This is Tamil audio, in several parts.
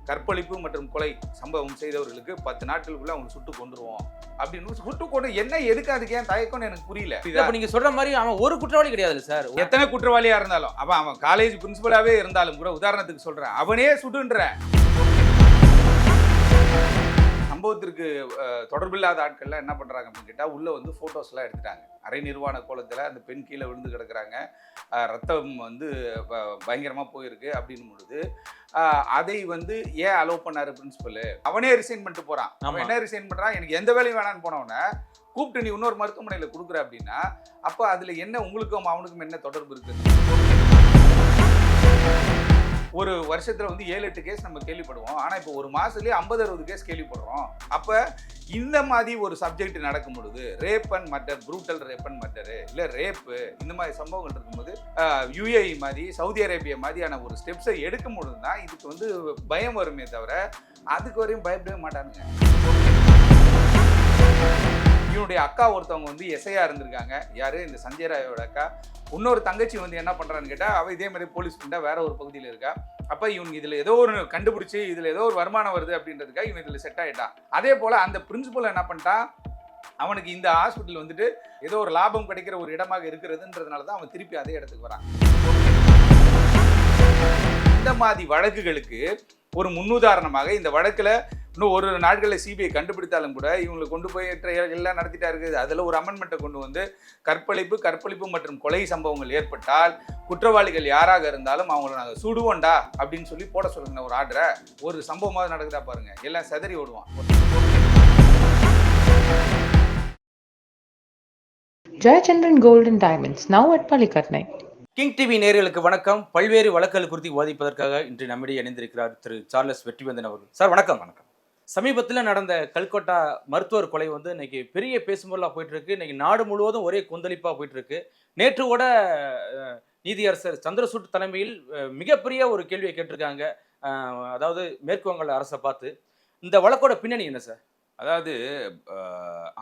கற்பழிப்பு மற்றும் கொலை சம்பவம் செய்தவர்களுக்கு 10 நாட்களுக்குள்ள அவங்க சுட்டு கொண்டுருவோம் அப்படின்னு சுட்டு கொண்டு என்ன எதுக்கு அதுக்கு ஏன் தயக்கம்னு எனக்கு புரியல. இப்ப நீங்க சொல்ற மாதிரி அவன் ஒரு குற்றவாளி கிடையாது சார். எத்தனை குற்றவாளியா இருந்தாலும் அவன் காலேஜ் பிரின்சிபலாவே இருந்தாலும் கூட உதாரணத்துக்கு சொல்றேன், அவனே சுடுன்றேன். சம்பவத்திற்கு தொடர்பில்லாத ஆட்கள்லாம் என்ன பண்ணுறாங்க அப்படின்னு கேட்டால் உள்ளே வந்து ஃபோட்டோஸ்லாம் எடுத்துட்டாங்க. அரை நிர்வாண கோலத்தில் அந்த பெண் கீழே விழுந்து கிடக்குறாங்க, ரத்தம் வந்து பயங்கரமாக போயிருக்கு அப்படின்னு பொழுது அதை வந்து ஏன் அலோவ் பண்ணார் பிரின்சிபலு? அவனே ரிசைன் பண்ணிட்டு போகிறான். அவன் என்ன ரிசைன் பண்ணுறான், எனக்கு எந்த வேலையும் வேணான்னு போனவனை கூப்பிட்டு நீ இன்னொரு மருத்துவமனையில் கொடுக்குற அப்படின்னா அப்போ அதில் என்ன உங்களுக்கும் அவனுக்கும் என்ன தொடர்பு இருக்குது? ஒரு வருஷத்துல வந்து 7-8 கேஸ் நம்ம கேள்விப்படுவோம். ஆனா இப்போ ஒரு மாசத்துலயே 50-60 கேஸ் கேள்விப்படுறோம். அப்ப இந்த மாதிரி ஒரு சப்ஜெக்ட் நடக்கும் பொழுது rape and murder, brutal rape and murder இல்ல ரேப்பு இந்த மாதிரி சம்பவங்கள் இருக்கும்போது UAE மாதிரி சவுதி அரேபியா மாதிரியான ஒரு ஸ்டெப்ஸை எடுக்கும் பொழுது தான் இதுக்கு வந்து பயம் வருமே தவிர அதுக்கு வரையும் பயப்படவே மாட்டானுங்க. இவனுடைய அக்கா ஒருத்தவங்க வந்து எஸ்ஐயா இருந்திருக்காங்க. யாரு? இந்த சஞ்சய் ராயோட அக்கா. இன்னொரு தங்கச்சி வந்து என்ன பண்றான்னு கேட்டா அவ இதே மாதிரி போலீஸ் பண்ணா வேற ஒரு பகுதியில் இருக்கா. அப்ப இவனுக்கு இதுல ஏதோ ஒரு கண்டுபிடிச்சு இதுல ஏதோ ஒரு வருமானம் வருது அப்படின்றதுக்காக இவன் இதுல செட் ஆயிட்டான். அதே போல அந்த பிரின்சிபல் என்ன பண்ணிட்டான், அவனுக்கு இந்த ஹாஸ்பிட்டல் வந்துட்டு ஏதோ ஒரு லாபம் கிடைக்கிற ஒரு இடமாக இருக்கிறதுன்றதுனால தான் அவன் திருப்பி அதே இடத்துக்கு வரான். இந்த மாதிரி வழக்குகளுக்கு ஒரு முன்னுதாரணமாக இந்த வழக்குல இன்னும் ஒரு நாட்களில் சிபிஐ கண்டுபிடித்தாலும் கூட இவங்களை கொண்டு போய் எல்லாம் நடத்திட்டா இருக்குது. அதில் ஒரு அமெண்ட்மெண்ட்டை கொண்டு வந்து கற்பழிப்பு மற்றும் கொலை சம்பவங்கள் ஏற்பட்டால் குற்றவாளிகள் யாராக இருந்தாலும் அவங்கள நாங்கள் சுடுவோண்டா அப்படின்னு சொல்லி போட சொல்லுங்க ஒரு ஆர்டரை. ஒரு சம்பவமாக நடக்குதா பாருங்க, எல்லாம் செதறி ஓடுவான். Jayachandran Gold and Diamonds, now at Palikatnai. King TV நேயர்களுக்கு வணக்கம். பல்வேறு வழக்குகள் குறித்து விவாதிப்பதற்காக இன்று நம்மிடையே இணைந்திருக்கிறார் திரு சார்லஸ் வெற்றிவேந்தன் அவர்கள். சார் வணக்கம். வணக்கம். சமீபத்தில் நடந்த கல்கத்தா மருத்துவர் கொலை வந்து இன்னைக்கு பெரிய பேசும்பொருளாக போயிட்டு இருக்கு. இன்னைக்கு நாடு முழுவதும் ஒரே கொந்தளிப்பாக போயிட்டு இருக்கு. நேற்று கூட நீதியரசர் சந்திரசூட் தலைமையில் மிகப்பெரிய ஒரு கேள்வியை கேட்டிருக்காங்க. அதாவது மேற்கு வங்காள அரசை பார்த்து. இந்த வழக்கோட பின்னணி என்ன சார்? அதாவது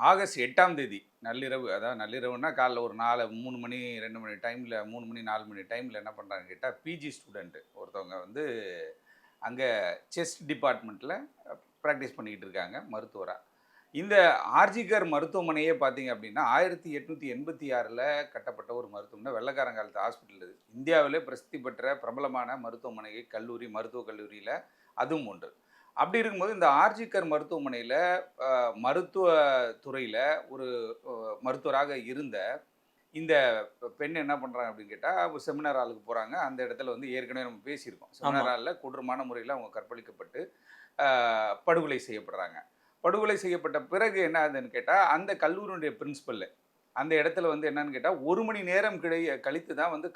ஆகஸ்ட் 8ஆம் தேதி நள்ளிரவு, அதாவது நள்ளிரவுனா காலைல ஒரு 3 மணி 2 மணி டைமில் 3 மணி 4 மணி டைமில் என்ன பண்ணுறாங்க கேட்டால் பிஜி ஸ்டூடெண்ட்டு ஒருத்தவங்க வந்து அங்கே செஸ்ட் டிபார்ட்மெண்ட்டில் ப்ராக்டிஸ் பண்ணிக்கிட்டு இருக்காங்க மருத்துவராக. இந்த ஆர்ஜிகர் மருத்துவமனையே பார்த்தீங்க அப்படின்னா 1886 கட்டப்பட்ட ஒரு மருத்துவமனை, வெள்ளைக்காரங்காலத்து ஹாஸ்பிட்டல். இது இந்தியாவிலே பிரசித்தி பெற்ற பிரபலமான மருத்துவமனை, மருத்துவக் கல்லூரியில் அதுவும் ஒன்று. அப்படி இருக்கும்போது இந்த ஆர்ஜிகர் மருத்துவமனையில் மருத்துவத்துறையில் ஒரு மருத்துவராக இருந்த இந்த பெண் என்ன பண்ணுறாங்க அப்படின்னு கேட்டால் ஒரு செமினார் ஹாலுக்கு போகிறாங்க. அந்த இடத்துல வந்து ஏற்கனவே நம்ம பேசியிருக்கோம். செமினார் ஹாலில் கொடூரமான முறையில் அவங்க கற்பழிக்கப்பட்டு படுகொலை செய்யப்படுறாங்க. படுகொலை செய்யப்பட்ட பிறகு என்ன ஆகுதுன்னு கேட்டால் அந்த கல்லூரியுடைய பிரின்சிபல் அந்த இடத்துல வந்து என்னன்னு கேட்டால் 1 மணி நேரம் கழித்து தான் வந்து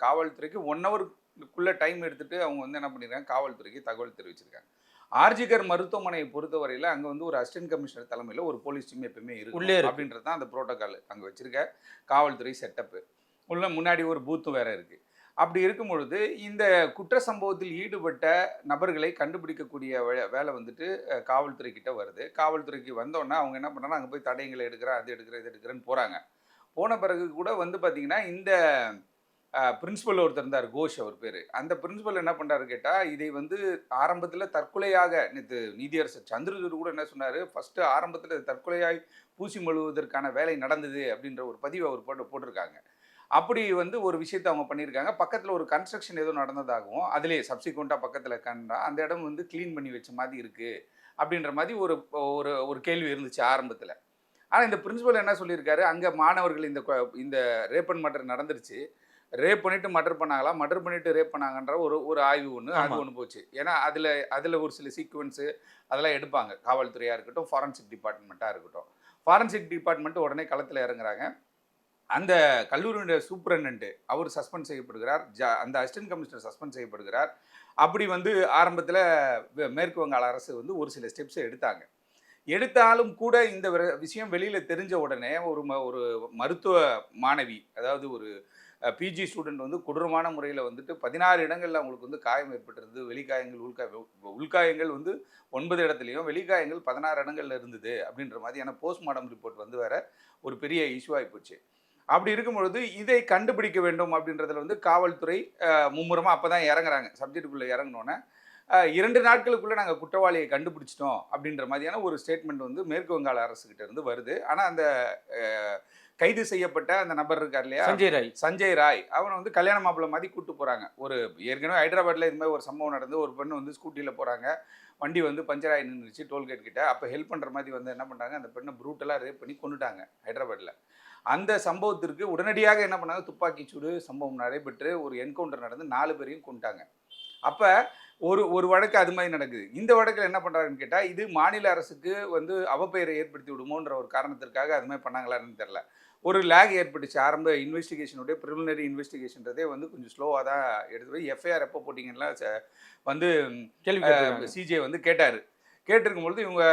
காவல்துறைக்கு 1 ஹவருக்குள்ளே டைம் எடுத்துகிட்டு அவங்க வந்து என்ன பண்ணியிருக்காங்க, காவல்துறைக்கு தகவல் தெரிவிச்சிருக்காங்க. ஆர்ஜிகர் மருத்துவமனையை பொறுத்தவரையில் அங்கே வந்து ஒரு அசிஸ்டன்ட் கமிஷனர் தலைமையில் ஒரு போலீஸ் டீம் எப்பவுமே இருக்கு அப்படின்றது தான் அந்த புரோட்டோகால். அங்கே வச்சிருக்க காவல்துறை செட்டப்பு உள்ள முன்னாடி ஒரு பூத்தும் வேற இருக்குது. அப்படி இருக்கும் பொழுது இந்த குற்ற சம்பவத்தில் ஈடுபட்ட நபர்களை கண்டுபிடிக்கக்கூடிய வேலை வந்துட்டு காவல்துறை கிட்ட வருது. காவல்துறைக்கு வந்தோன்னா அவங்க என்ன பண்ணுறாங்க, அங்கே போய் தடயங்களை எடுக்கிறேன், அது எடுக்கிறேன், இது எடுக்கிறேன்னு போகிறாங்க. போன பிறகு கூட வந்து பார்த்திங்கன்னா இந்த பிரின்சிபல் ஒருத்தர் இருந்தார், கோஷ் அவர் பேர். அந்த பிரின்சிபல் என்ன பண்ணுறாரு கேட்டால் இதை வந்து ஆரம்பத்தில் தற்கொலையாக நேற்று நீதியரசர் சந்திரசூட் கூட என்ன சொன்னார், ஃபஸ்ட்டு ஆரம்பத்தில் தற்கொலையாய் பூசி மொழுவதற்கான வேலை நடந்தது அப்படின்ற ஒரு பதிவு அவர் போட்டிருக்காங்க. அப்படி வந்து ஒரு விஷயத்தை அவங்க பண்ணியிருக்காங்க. பக்கத்தில் ஒரு கன்ஸ்ட்ரக்ஷன் ஏதோ நடந்ததாகவும் அதிலே சப்சிக்வெண்ட்டாக பக்கத்தில் கண்டா அந்த இடம் வந்து க்ளீன் பண்ணி வச்ச மாதிரி இருக்குது அப்படின்ற மாதிரி ஒரு கேள்வி இருந்துச்சு ஆரம்பத்தில். ஆனால் இந்த பிரின்சிபல் என்ன சொல்லியிருக்காரு, அங்கே மாணவர்கள் இந்த ரேப் அண்ட் மர்டர் நடந்துருச்சு, ரேப் பண்ணிட்டு மர்டர் பண்ணாங்களா, மர்டர் பண்ணிட்டு ரேப் பண்ணாங்கன்ற ஒரு ஆய்வு அது ஒன்று போச்சு. ஏன்னா அதில் ஒரு சில சீக்வன்ஸு அதெல்லாம் எடுப்பாங்க. காவல்துறையாக இருக்கட்டும், ஃபாரன்சிக் டிபார்ட்மெண்ட்டாக இருக்கட்டும். ஃபாரன்சிக் டிபார்ட்மெண்ட்டு உடனே களத்தில் இறங்குறாங்க. அந்த கல்லூரியுடைய சூப்பரண்டன்ட்டு அவர் சஸ்பெண்ட் செய்யப்படுகிறார். அந்த அசிஸ்டன்ட் கமிஷனர் சஸ்பெண்ட் செய்யப்படுகிறார். அப்படி வந்து ஆரம்பத்தில் மேற்கு வங்காள அரசு வந்து ஒரு சில ஸ்டெப்ஸை எடுத்தாலும் கூட இந்த விஷயம் வெளியில் தெரிஞ்ச உடனே ஒரு மருத்துவ மாணவி, அதாவது ஒரு பிஜி ஸ்டூடெண்ட் வந்து கொடூரமான முறையில் வந்துட்டு 16 இடங்களில் அவங்களுக்கு வந்து காயம் ஏற்பட்டிருந்தது. வெளிக்காயங்கள் உள்காயங்கள் வந்து 9 இடத்துலையும் வெளிக்காயங்கள் 16 இடங்கள்ல இருந்தது அப்படின்ற மாதிரியான போஸ்ட்மார்ட்டம் ரிப்போர்ட் வந்து வேற ஒரு பெரிய இஷ்யூ ஆகி போச்சு. அப்படி இருக்கும் பொழுது இதை கண்டுபிடிக்க வேண்டும் அப்படின்றதுல வந்து காவல்துறை மும்முரமாக அப்போ தான் இறங்குறாங்க. சப்ஜெக்டுக்குள்ளே இறங்கினோன்னே 2 நாட்களுக்குள்ள நாங்கள் குற்றவாளியை கண்டுபிடிச்சிட்டோம் அப்படின்ற மாதிரியான ஒரு ஸ்டேட்மெண்ட் வந்து மேற்கு வங்காள அரசுகிட்ட இருந்து வருது. ஆனால் அந்த கைது செய்யப்பட்ட அந்த நபர் இருக்கார் இல்லையா, சஞ்சய் ராய், அவனை வந்து கல்யாண மாப்பிள்ளை மாதிரி கூட்டு போகிறாங்க. ஒரு ஏற்கனவே ஹைதராபாத்தில் இது மாதிரி ஒரு சம்பவம் நடந்து, ஒரு பெண்ணு வந்து ஸ்கூட்டியில் போகிறாங்க, வண்டி வந்து பஞ்சர் ஆகி நின்றுச்சு டோல்கேட் கிட்ட. அப்போ ஹெல்ப் பண்ணுற மாதிரி வந்து என்ன பண்ணுறாங்க, அந்த பெண்ணை ப்ரூட்டலாக ரேப் பண்ணி கொண்டுட்டாங்க ஹைதராபாத்தில். அந்த சம்பவத்திற்கு உடனடியாக என்ன பண்ணாங்க, துப்பாக்கி சூடு சம்பவம் நடைபெற்று ஒரு என்கவுண்டர் நடந்து 4 பேரையும் கொண்டுட்டாங்க. அப்போ ஒரு வழக்கு அது மாதிரி நடக்குது. இந்த வழக்கில் என்ன பண்ணுறாங்கன்னு கேட்டால், இது மாநில அரசுக்கு வந்து அவப்பெயரை ஏற்படுத்தி விடுமோன்ற ஒரு காரணத்திற்காக அது மாதிரி பண்ணாங்களான்னு தெரில. ஒரு லேக் ஏற்பட்டுச்சு. ஆரம்ப இன்வெஸ்டிகேஷனுடைய ப்ரிலிமினரி இன்வெஸ்டிகேஷன்றதே வந்து கொஞ்சம் ஸ்லோவாக தான் எடுத்து போய் எஃப்ஐஆர் எப்போ போட்டிங்கன்னா வந்து சிஜே வந்து கேட்டார். கேட்டிருக்கும்பொழுது இவங்க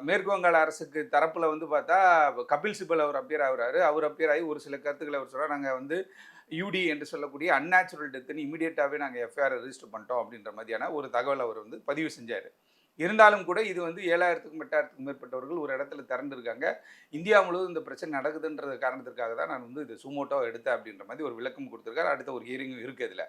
மேற்கு வங்காள அரசுக்கு தரப்பில் வந்து பார்த்தா கபில் சிபல் அவர் அப்பியர் ஆகுறாரு. அவர் அப்பியர் ஆகி ஒரு சில கருத்துக்களை அவர் சொல்கிறார். நாங்கள் வந்து யூடி என்று சொல்லக்கூடிய அன்நேச்சுரல் டெத்துன்னு இமீடியட்டாகவே நாங்கள் எஃப்ஐஆர் ரெஜிஸ்டர் பண்ணிட்டோம் அப்படின்ற மாதிரியான ஒரு தகவல் அவர் வந்து பதிவு செஞ்சார். இருந்தாலும் கூட இது வந்து 7000க்கும் 8000க்கும் மேற்பட்டவர்கள் ஒரு இடத்துல திறந்துருக்காங்க. இந்தியா முழுவதும் இந்த பிரச்சனை நடக்குதுன்ற காரணத்திற்காக தான் நான் வந்து இது சுமோட்டோ எடுத்தேன் அப்படின்ற மாதிரி ஒரு விளக்கம் கொடுத்துருக்காரு. அடுத்த ஒரு ஹியரிங்கும் இருக்குது இதில்.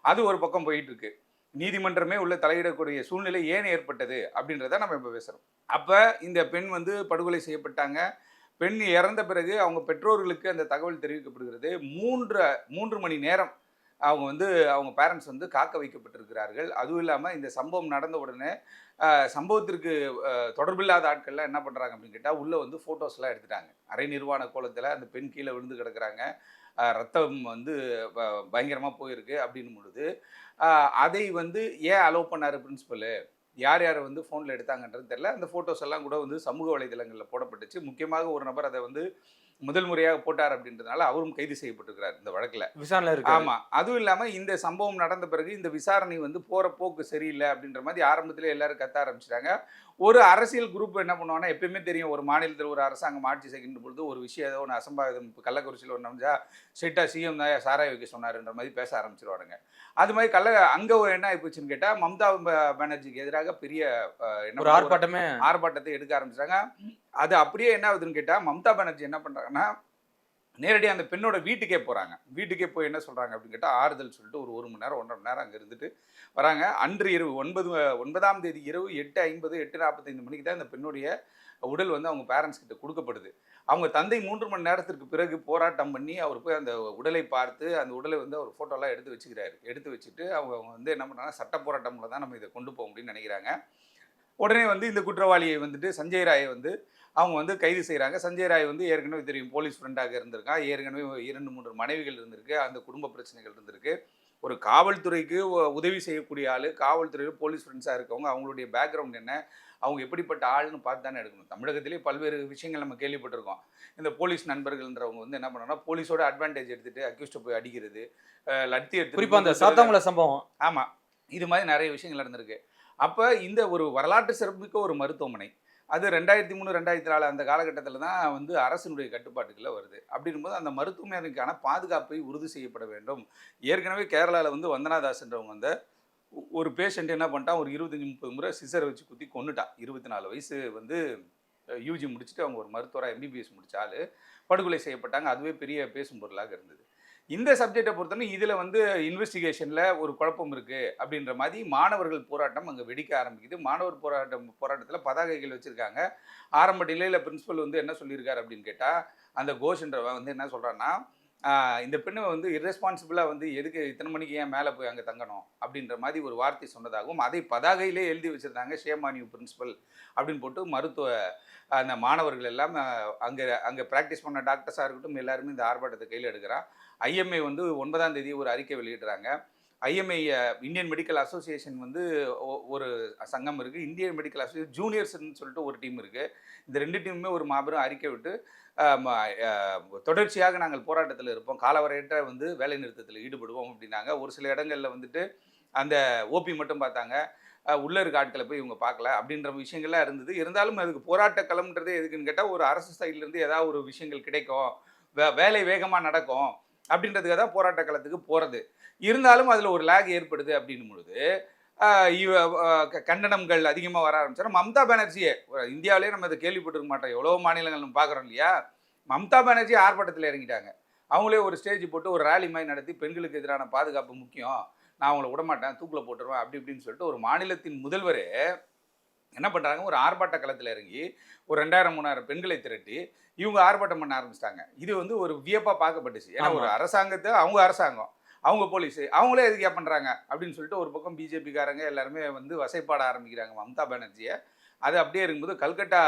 அது ஒரு பக்கம் போயிட்டு இருக்கு. நீதிமன்றமே உள்ள தலையிடக்கூடிய சூழ்நிலை ஏன் ஏற்பட்டது அப்படின்றத நம்ம இப்போ பேசுகிறோம். அப்போ இந்த பெண் வந்து படுகொலை செய்யப்பட்டாங்க. பெண் இறந்த பிறகு அவங்க பெற்றோர்களுக்கு அந்த தகவல் தெரிவிக்கப்படுகிறது. 3 மணி நேரம் அவங்க பேரண்ட்ஸ் வந்து காக்க வைக்கப்பட்டிருக்கிறார்கள். அதுவும் இல்லாமல் இந்த சம்பவம் நடந்த உடனே சம்பவத்திற்கு தொடர்பில்லாத ஆட்கள்லாம் என்ன பண்ணுறாங்க அப்படின்னு கேட்டால், உள்ளே வந்து ஃபோட்டோஸ்லாம் எடுத்துட்டாங்க. அரை நிர்வாண கோலத்தில் அந்த பெண் கீழே விழுந்து கிடக்கிறாங்க. ரத்தம் வந்து பயங்கரமாக போயிருக்கு அப்படின்னும் பொழுது அதை வந்து ஏன் அலோவ் பண்ணார் பிரின்சிபலு, யார் யார் வந்து ஃபோனில் எடுத்தாங்கன்றது தெரியல. அந்த ஃபோட்டோஸ் எல்லாம் கூட வந்து சமூக வலைதளங்களில் போடப்பட்டுச்சு. முக்கியமாக ஒரு நபர் அதை வந்து முதல் முறையாக போட்டார் அப்படின்றதுனால அவரும் கைது செய்யப்பட்டிருக்கிறார் இந்த வழக்கில், விசாரணை இருக்கு. ஆமாம். அதுவும் இல்லாமல் இந்த சம்பவம் நடந்த பிறகு இந்த விசாரணை வந்து போகிற போக்கு சரியில்லை அப்படின்ற மாதிரி ஆரம்பத்தில் எல்லாரும் கத்த ஆரம்பிச்சிட்டாங்க. ஒரு அரசியல் குரூப் என்ன பண்ணுவாங்கன்னா, எப்பயுமே தெரியும், ஒரு மாநிலத்தில் ஒரு அரசாங்கம் ஆட்சி செய்கின்ற பொழுது ஒரு விஷயம் ஏதோ ஒன்று அசம்பாவிதம், கள்ளக்குறிச்சியில் ஒன்று நடந்தா ஸ்ட்ரெயிட்டாக சிஎம் தான் சாராய வைக்க சொன்னார்ன்ற மாதிரி பேச ஆரம்பிச்சிருவானுங்க. அது மாதிரி அங்கே என்ன ஆகிப்போச்சுன்னு கேட்டால், மம்தா பானர்ஜிக்கு எதிராக பெரிய என்ன ஆர்ப்பாட்டத்தை எடுக்க ஆரம்பிச்சாங்க. அது அப்படியே என்ன ஆகுதுன்னு கேட்டால், மம்தா பானர்ஜி என்ன பண்ணுறாங்கன்னா, நேரடியாக அந்த பெண்ணோட வீட்டுக்கே போகிறாங்க. வீட்டுக்கே போய் என்ன சொல்கிறாங்க அப்படின்னு கேட்டால், ஆறுதல் சொல்லிட்டு ஒரு 1 மணி நேரம் 1.5 மணி நேரம் அங்கே இருந்துட்டு வராங்க. அன்று இரவு 9ஆம் தேதி இரவு 8:50 8:45 மணிக்கு தான் இந்த பெண்ணுடைய உடல் வந்து அவங்க பேரண்ட்ஸ் கிட்ட கொடுக்கப்படுது. அவங்க தந்தை 3 மணி நேரத்திற்கு பிறகு போராட்டம் பண்ணி அவர் போய் அந்த உடலை பார்த்து அந்த உடலை வந்து அவர் ஃபோட்டோலாம் எடுத்து வச்சுக்கிறாரு. எடுத்து வச்சுட்டு அவங்க வந்து என்ன பண்ணுறாங்க, சட்ட போராட்டம்ல தான் நம்ம இதை கொண்டு போக முடியும்னு நினைக்கிறாங்க. உடனே வந்து இந்த குற்றவாளியை வந்துட்டு சஞ்சய் ராயை வந்து அவங்க வந்து கைது செய்கிறாங்க. சஞ்சய் ராய் வந்து ஏற்கனவே தெரியும், போலீஸ் ஃப்ரெண்டாக இருந்திருக்கான். ஏற்கனவே 2-3 மனைவிகள் இருந்திருக்கு. அந்த குடும்ப பிரச்சனைகள் இருந்திருக்கு. ஒரு காவல்துறைக்கு உதவி செய்யக்கூடிய ஆள், காவல்துறையில் போலீஸ் ஃப்ரெண்ட்ஸாக இருக்கவங்க, அவங்களுடைய பேக்ரவுண்ட் என்ன, அவங்க எப்படிப்பட்ட ஆள்னு பார்த்து தானே எடுக்கணும். தமிழகத்திலே பல்வேறு விஷயங்கள் நம்ம கேள்விப்பட்டிருக்கோம். இந்த போலீஸ் நண்பர்கள்ன்றவங்க வந்து என்ன பண்ணோம்னா, போலீஸோட அட்வான்டேஜ் எடுத்துகிட்டு அக்யூஸ்ட்டை போய் அடிக்கிறது, லத்தி எடுத்து, குறிப்பாக அந்த சாத்தாங்குள சம்பவம், ஆமாம், இது மாதிரி நிறைய விஷயங்கள் நடந்திருக்கு. அப்போ இந்த ஒரு வரலாற்று சிறப்புமிக்க ஒரு மருத்துவமனை அது 2003 2004 அந்த காலகட்டத்தில் தான் வந்து அரசினுடைய கட்டுப்பாட்டுக்குள்ளே வருது. அப்படிங்கும்போது அந்த மருத்துவமனைக்கான பாதுகாப்பை உறுதி செய்யப்பட வேண்டும். ஏற்கனவே கேரளாவில் வந்து வந்தனாதாஸ்ன்றவங்க வந்து ஒரு பேஷண்ட் என்ன பண்ணிட்டான், ஒரு 25-30 முறை சிசரை வச்சு குத்தி கொண்டுட்டான். 24 வயசு வந்து யூஜி முடிச்சுட்டு அவங்க ஒரு மருத்துவராக MBBS முடித்தால் படுகொலை செய்யப்பட்டாங்க. அதுவே பெரிய பேசும் பொருளாக இருந்தது. இந்த சப்ஜெக்டை பொறுத்தவரை இதில் வந்து இன்வெஸ்டிகேஷனில் ஒரு குழப்பம் இருக்குது அப்படின்ற மாதிரி மாணவர்கள் போராட்டம் அங்கே வெடிக்க ஆரம்பிக்குது. மாணவர் போராட்டத்தில் பதாகைகள் வச்சுருக்காங்க. ஆரம்ப நிலையில் பிரின்சிபல் வந்து என்ன சொல்லியிருக்காரு அப்படின்னு கேட்டால், அந்த கோஷ்ன்றவன் வந்து என்ன சொல்கிறான்னா, இந்த பெண்ணை வந்து இர்ரெஸ்பான்சிபிளாக வந்து எதுக்கு இத்தனை மணிக்கு ஏன் மேலே போய் அங்கே தங்கணும் அப்படின்ற மாதிரி ஒரு வார்த்தை சொன்னதாகவும், அதை பதாகையிலே எழுதி வச்சுருந்தாங்க, ஷேம் ஆன் யூ பிரின்சிபல் அப்படின்னு போட்டு மருத்துவ அந்த மாணவர்கள் எல்லாம் அங்கே ப்ராக்டிஸ் பண்ண டாக்டர்ஸாக இருக்கட்டும் எல்லாருமே இந்த ஆர்ப்பாட்டத்தை கையில் எடுக்கிறான். IMA வந்து 9ஆம் தேதி ஒரு அறிக்கை வெளியிடுறாங்க. IMA இந்தியன் மெடிக்கல் அசோசியேஷன் வந்து ஒரு சங்கம் இருக்குது. இந்தியன் மெடிக்கல் அசோசியேஷன் ஜூனியர்ஸ்ன்னு சொல்லிட்டு ஒரு டீம் இருக்குது. இந்த 2 டீமுமே ஒரு மாபெரும் அறிக்கை விட்டு தொடர்ச்சியாக நாங்கள் போராட்டத்தில் இருப்போம், காலவரையற்ற வந்து வேலை நிறுத்தத்தில் ஈடுபடுவோம் அப்படின்னாங்க. ஒரு சில இடங்களில் வந்துட்டு அந்த ஓபி மட்டும் பார்த்தாங்க, உள்ளே இருக்க ஆட்களை போய் இவங்க பார்க்கல அப்படின்ற விஷயங்கள்லாம் இருந்தது. இருந்தாலும் அதுக்கு போராட்ட களம்ன்றது எதுக்குன்னு கேட்டால், ஒரு அரசு சைட்லேருந்து ஏதாவது ஒரு விஷயங்கள் கிடைக்கும், வேலை வேகமாக நடக்கும் அப்படின்றதுக்காக தான் போராட்ட களத்துக்கு போகிறது. இருந்தாலும் அதில் ஒரு லேக் ஏற்படுது அப்படின்னும் பொழுது கண்டனங்கள் அதிகமாக வர ஆரம்பிச்சாலும், மம்தா பானர்ஜியே இந்தியாவிலே நம்ம இதை கேள்விப்பட்டிருக்க மாட்டோம், எவ்வளோ மாநிலங்கள் நம்ம பார்க்குறோம் இல்லையா, மம்தா பானர்ஜி ஆர்ப்பாட்டத்தில் இறங்கிட்டாங்க. அவங்களே ஒரு ஸ்டேஜ் போட்டு ஒரு ரேலி மாதிரி நடத்தி பெண்களுக்கு எதிரான பாதுகாப்பு முக்கியம், நான் அவங்கள விடமாட்டேன், தூக்கில் போட்டுருவேன் அப்படி இப்படின்னு சொல்லிட்டு ஒரு மாநிலத்தின் முதல்வரே என்ன பண்ணுறாங்க, ஒரு ஆர்ப்பாட்ட களத்தில் இறங்கி ஒரு 2000 3000 பெண்களை திரட்டி இவங்க ஆர்ப்பாட்டம் பண்ண ஆரம்பிச்சிட்டாங்க. இது வந்து ஒரு வியப்பாக பார்க்கப்பட்டுச்சு. ஏன்னா ஒரு அரசாங்கத்தை அவங்க அரசாங்கம், அவங்க போலீஸு, அவங்களே எதுக்கு பண்ணுறாங்க அப்படின்னு சொல்லிட்டு ஒரு பக்கம் பிஜேபிக்காரங்க எல்லாருமே வந்து வசைப்பாட ஆரம்பிக்கிறாங்க மம்தா பானர்ஜியை. அது அப்படியே இருக்கும்போது கல்கட்டா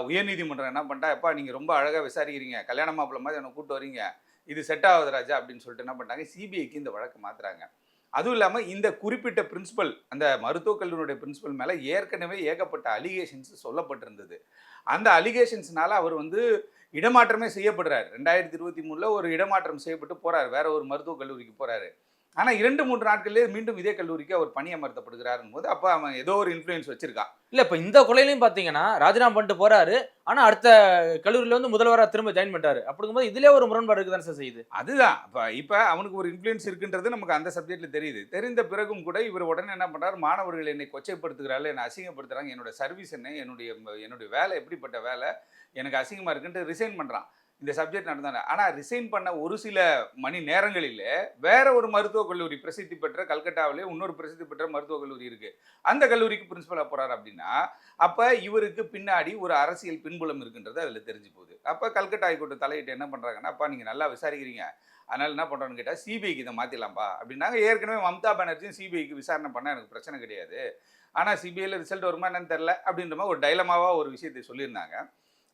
உயர்நீதிமன்றம் என்ன பண்ணிட்டா, எப்பா நீங்கள் ரொம்ப அழகாக விசாரிக்கிறீங்க, கல்யாண மாப்பிள்ளை மாதிரி என்னை கூப்பிட்டு வரீங்க, இது செட் ஆகுது ராஜா அப்படின்னு சொல்லிட்டு என்ன பண்ணிட்டாங்க, சிபிஐக்கு இந்த வழக்கு மாற்றுறாங்க. அதுவும் இல்லாமல் இந்த குறிப்பிட்ட பிரின்சிபல், அந்த மருத்துவக் கல்லூரியுடைய பிரின்சிபல் மேலே ஏற்கனவே ஏகப்பட்ட அலிகேஷன்ஸ் சொல்லப்பட்டிருந்தது. அந்த அலிகேஷன்ஸ்னால அவர் வந்து இடமாற்றமே செய்யப்படுறாரு. 2023 ஒரு இடமாற்றம் செய்யப்பட்டு போறாரு, வேற ஒரு மருத்துவக் கல்லூரிக்கு போறாரு. ஆனால் 2-3 நாட்களிலே மீண்டும் இதே கல்லூரிக்கு அவர் பணியமர்த்தப்படுகிறாருன்னு போது அப்போ அவன் ஏதோ ஒரு இன்ஃப்ளூயன்ஸ் வச்சிருக்கான். இல்ல இப்ப இந்த கொலையிலையும் பாத்தீங்கன்னா ராஜினாமா பண்ணிட்டு போறாரு, ஆனா அடுத்த கல்லூரியில வந்து முதல்வரா திரும்ப ஜாயின் பண்ணிட்டாரு. அப்படிங்கும்போது இதுலயே ஒரு முரண்பாடு இருக்குதானே சார் செய்யுது. அதுதான் இப்போ அவனுக்கு ஒரு இன்ஃப்ளூயன்ஸ் இருக்குன்றது நமக்கு அந்த சப்ஜெக்ட்ல தெரியுது. தெரிந்த பிறகும் கூட இவர் உடனே என்ன பண்றாரு, மாணவர்கள் என்னை கொச்சைப்படுத்துகிறார்கள், என்னை அசிங்கப்படுத்துறாங்க, என்னோட சர்வீஸ் என்ன, என்னுடைய வேலை எப்படிப்பட்ட வேலை, எனக்கு அசிங்கமா இருக்குன்ட்டு ரிசைன் பண்றான். இந்த சப்ஜெக்ட் நடந்தாங்க. ஆனால் ரிசைன் பண்ண ஒரு சில மணி நேரங்களிலே வேற ஒரு மருத்துவக் கல்லூரி, பிரசித்தி பெற்ற கல்கட்டாவிலே இன்னொரு பிரசித்தி பெற்ற மருத்துவக் கல்லூரி இருக்கு, அந்த கல்லூரிக்கு பிரின்சிபலாக போறாரு அப்படின்னா அப்போ இவருக்கு பின்னாடி ஒரு அரசியல் பின்புலம் இருக்குன்றது அதில் தெரிஞ்சு போகுது. அப்போ கல்கட்டா ஹைகோர்ட்டு தலையிட்டு என்ன பண்ணுறாங்கன்னா, அப்பா நீங்கள் நல்லா விசாரிக்கிறீங்க, அதனால் என்ன பண்ணுறோன்னு கேட்டால் சிபிஐக்கு இதை மாற்றிடலாம்ப்பா அப்படின்னாங்க. ஏற்கனவே மம்தா பானர்ஜியும் சிபிஐக்கு விசாரணை பண்ணால் எனக்கு பிரச்சனை கிடையாது, ஆனால் சிபிஐயில் ரிசல்ட் வருமா என்னன்னு தெரில அப்படின்ற மாதிரி ஒரு டைலமாவாக ஒரு விஷயத்தை சொல்லியிருந்தாங்க.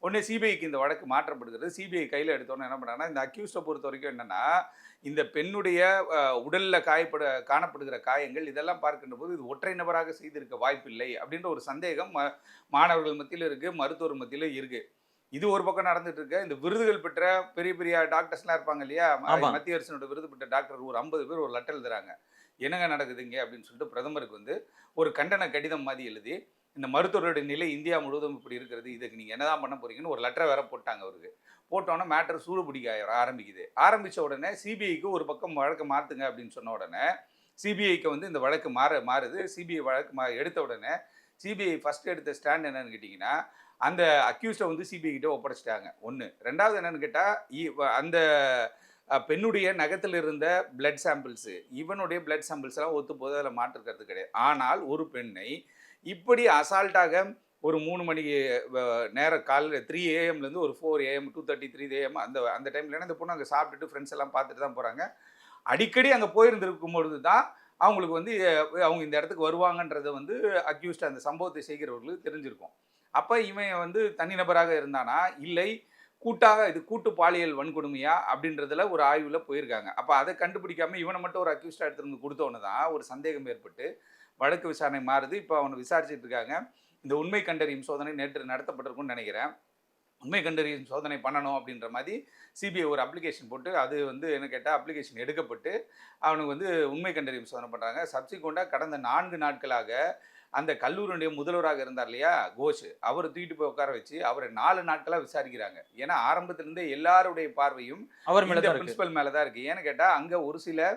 உடனே சிபிஐக்கு இந்த வழக்கு மாற்றப்படுகிறது. சிபிஐ கையில் எடுத்தோன்னு என்ன பண்ணாங்கன்னா, இந்த அக்யூஸ்டை பொறுத்த வரைக்கும் என்னென்னா, இந்த பெண்ணுடைய உடலில் காணப்படுகிற காயங்கள் இதெல்லாம் பார்க்கின்ற போது இது ஒற்றை நபராக செய்திருக்க வாய்ப்பில்லை அப்படின்ற ஒரு சந்தேகம் மாணவர்கள் மத்தியில் இருக்குது, மருத்துவர் மத்தியில் இருக்குது. இது ஒரு பக்கம் நடந்துட்டு இருக்கு. இந்த விருதுகள் பெற்ற பெரிய பெரிய டாக்டர்ஸ்லாம் இருப்பாங்க இல்லையா, மத்திய அரசினோட விருது பெற்ற டாக்டர் ஒரு 50 பேர் ஒரு லெட்டர் எழுதுறாங்க, என்னங்க நடக்குதுங்க அப்படின்னு சொல்லிட்டு பிரதமருக்கு வந்து ஒரு கண்டன கடிதம் மாதிரி எழுதி, இந்த மருத்துவருடைய நிலை இந்தியா முழுவதும் இப்படி இருக்கிறது, இதுக்கு நீங்கள் என்னதான் பண்ண போறீங்கன்னு ஒரு லெட்டரை வேற போட்டாங்க அவருக்கு. போட்டோன்னே மேட்டர் சூடு பிடிக்க ஆரம்பிக்குது. ஆரம்பித்த உடனே சிபிஐக்கு ஒரு பக்கம் வழக்கு மாற்றுங்க அப்படின்னு சொன்ன உடனே சிபிஐக்கு வந்து இந்த வழக்கு மாறுது. சிபிஐ வழக்கு எடுத்த உடனே சிபிஐ ஃபஸ்ட் எடுத்த ஸ்டாண்ட் என்னன்னு கேட்டிங்கன்னா, அந்த அக்யூஸ்டை வந்து சிபிஐ கிட்ட ஒப்படைச்சிட்டாங்க. ஒன்று. ரெண்டாவது என்னன்னு கேட்டால், அந்த பெண்ணுடைய நகத்தில் இருந்த பிளட் சாம்பிள்ஸு, இவனுடைய பிளட் சாம்பிள்ஸ் எல்லாம் ஒத்து போது, அதில் மாற்றுக்கிறது கிடையாது. ஆனால் ஒரு பெண்ணை இப்படி அசால்ட்டாக ஒரு 3 மணிக்கு நேரம் காலையில் 3 AM ஒரு 4 AM 2:30 3 AM அந்த டைமில் இந்த பொண்ணு அங்கே சாப்பிட்டுட்டு ஃப்ரெண்ட்ஸ் எல்லாம் பார்த்துட்டு தான் போகிறாங்க. அடிக்கடி அங்கே போயிருந்திருக்கும் பொழுது தான் அவங்களுக்கு வந்து அவங்க இந்த இடத்துக்கு வருவாங்கன்றது வந்து அக்யூஸ்ட் அந்த சம்பவத்தை செய்கிறவர்களுக்கு தெரிஞ்சிருக்கும். அப்போ இவன் வந்து தனிநபராக இருந்தானா, இல்லை இது கூட்டு பாலியல் வன்கொடுமையா அப்படின்றதுல ஒரு ஆய்வில் போயிருக்காங்க. அப்போ அதை கண்டுபிடிக்காம இவனை மட்டும் ஒரு அக்யூஸ்டாக எடுத்துட்டு வந்து கொடுத்தோன்னு தான் ஒரு சந்தேகம் ஏற்பட்டு வழக்கு விசாரணை மாறுது. இப்போ அவனை விசாரிச்சுட்டு இருக்காங்க. இந்த உண்மை கண்டறியும் சோதனை நேற்று நடத்தப்பட்டிருக்கும்னு நினைக்கிறேன். உண்மை கண்டறியும் சோதனை பண்ணணும் அப்படின்ற மாதிரி சிபிஐ ஒரு அப்ளிகேஷன் போட்டு, அது வந்து என்ன கேட்டால் அப்ளிகேஷன் எடுக்கப்பட்டு அவனுக்கு வந்து உண்மை கண்டறியும் சோதனை பண்ணுறாங்க. சப்சிக்வெண்ட்டாக கடந்த 4 நாட்களாக அந்த கல்லூரியுடைய முதல்வராக இருந்தார் இல்லையா கோஷ், அவரை தூக்கிட்டு போய் உட்கார வச்சு அவரை 4 நாட்களாக விசாரிக்கிறாங்க. ஏன்னா ஆரம்பத்திலிருந்தே எல்லாருடைய பார்வையும் அவர் மேலே பிரின்சிபல் மேலே தான் இருக்குது. ஏன்னு கேட்டால் அங்கே ஒரு சில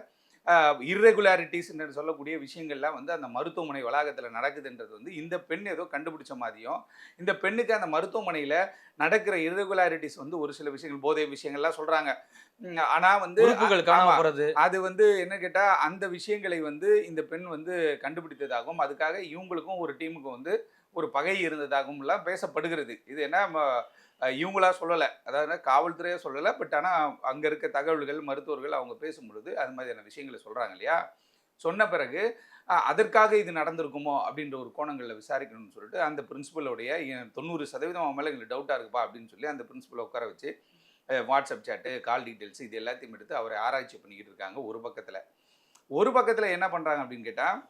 இர்ரெகுலாரிட்டிஸ் என்று சொல்லக்கூடிய விஷயங்கள்லாம் வந்து அந்த மருத்துவமனை வளாகத்தில் நடக்குதுன்றது வந்து இந்த பெண் ஏதோ கண்டுபிடிச்ச மாதிரியும், இந்த பெண்ணுக்கு அந்த மருத்துவமனையில் நடக்கிற இர்ரெகுலாரிட்டிஸ் வந்து ஒரு சில விஷயங்கள், போதை விஷயங்கள்லாம் சொல்கிறாங்க. ஆனால் வந்து அது வந்து என்ன கேட்டால் அந்த விஷயங்களை வந்து இந்த பெண் வந்து கண்டுபிடித்ததாகவும், அதுக்காக இவங்களுக்கும் ஒரு டீமுக்கும் வந்து ஒரு பகை இருந்ததாகவும் எல்லாம் பேசப்படுகிறது. இது என்ன இவங்களா சொல்லலை, அதாவது காவல்துறையே சொல்லலை, பட் ஆனால் அங்கே இருக்க தகவல்கள் மருத்துவர்கள் அவங்க பேசும்பொழுது அது மாதிரியான விஷயங்களை சொல்கிறாங்க இல்லையா. சொன்ன பிறகு அதற்காக இது நடந்திருக்குமோ அப்படின்ற ஒரு கோணங்களில் விசாரிக்கணும்னு சொல்லிட்டு அந்த பிரின்சிபலோடைய 90% அவன் மேலே எங்களுக்கு டவுட்டாக இருக்குப்பா அப்படின்னு சொல்லி அந்த பிரின்சிபலை உட்கார வச்சு வாட்ஸ்அப் சேட்டு, கால் டீட்டெயில்ஸ் இது எல்லாத்தையும் எடுத்து அவரை ஆராய்ச்சி பண்ணிக்கிட்டு இருக்காங்க. ஒரு பக்கத்தில் என்ன பண்ணுறாங்க அப்படின்னு கேட்டால்,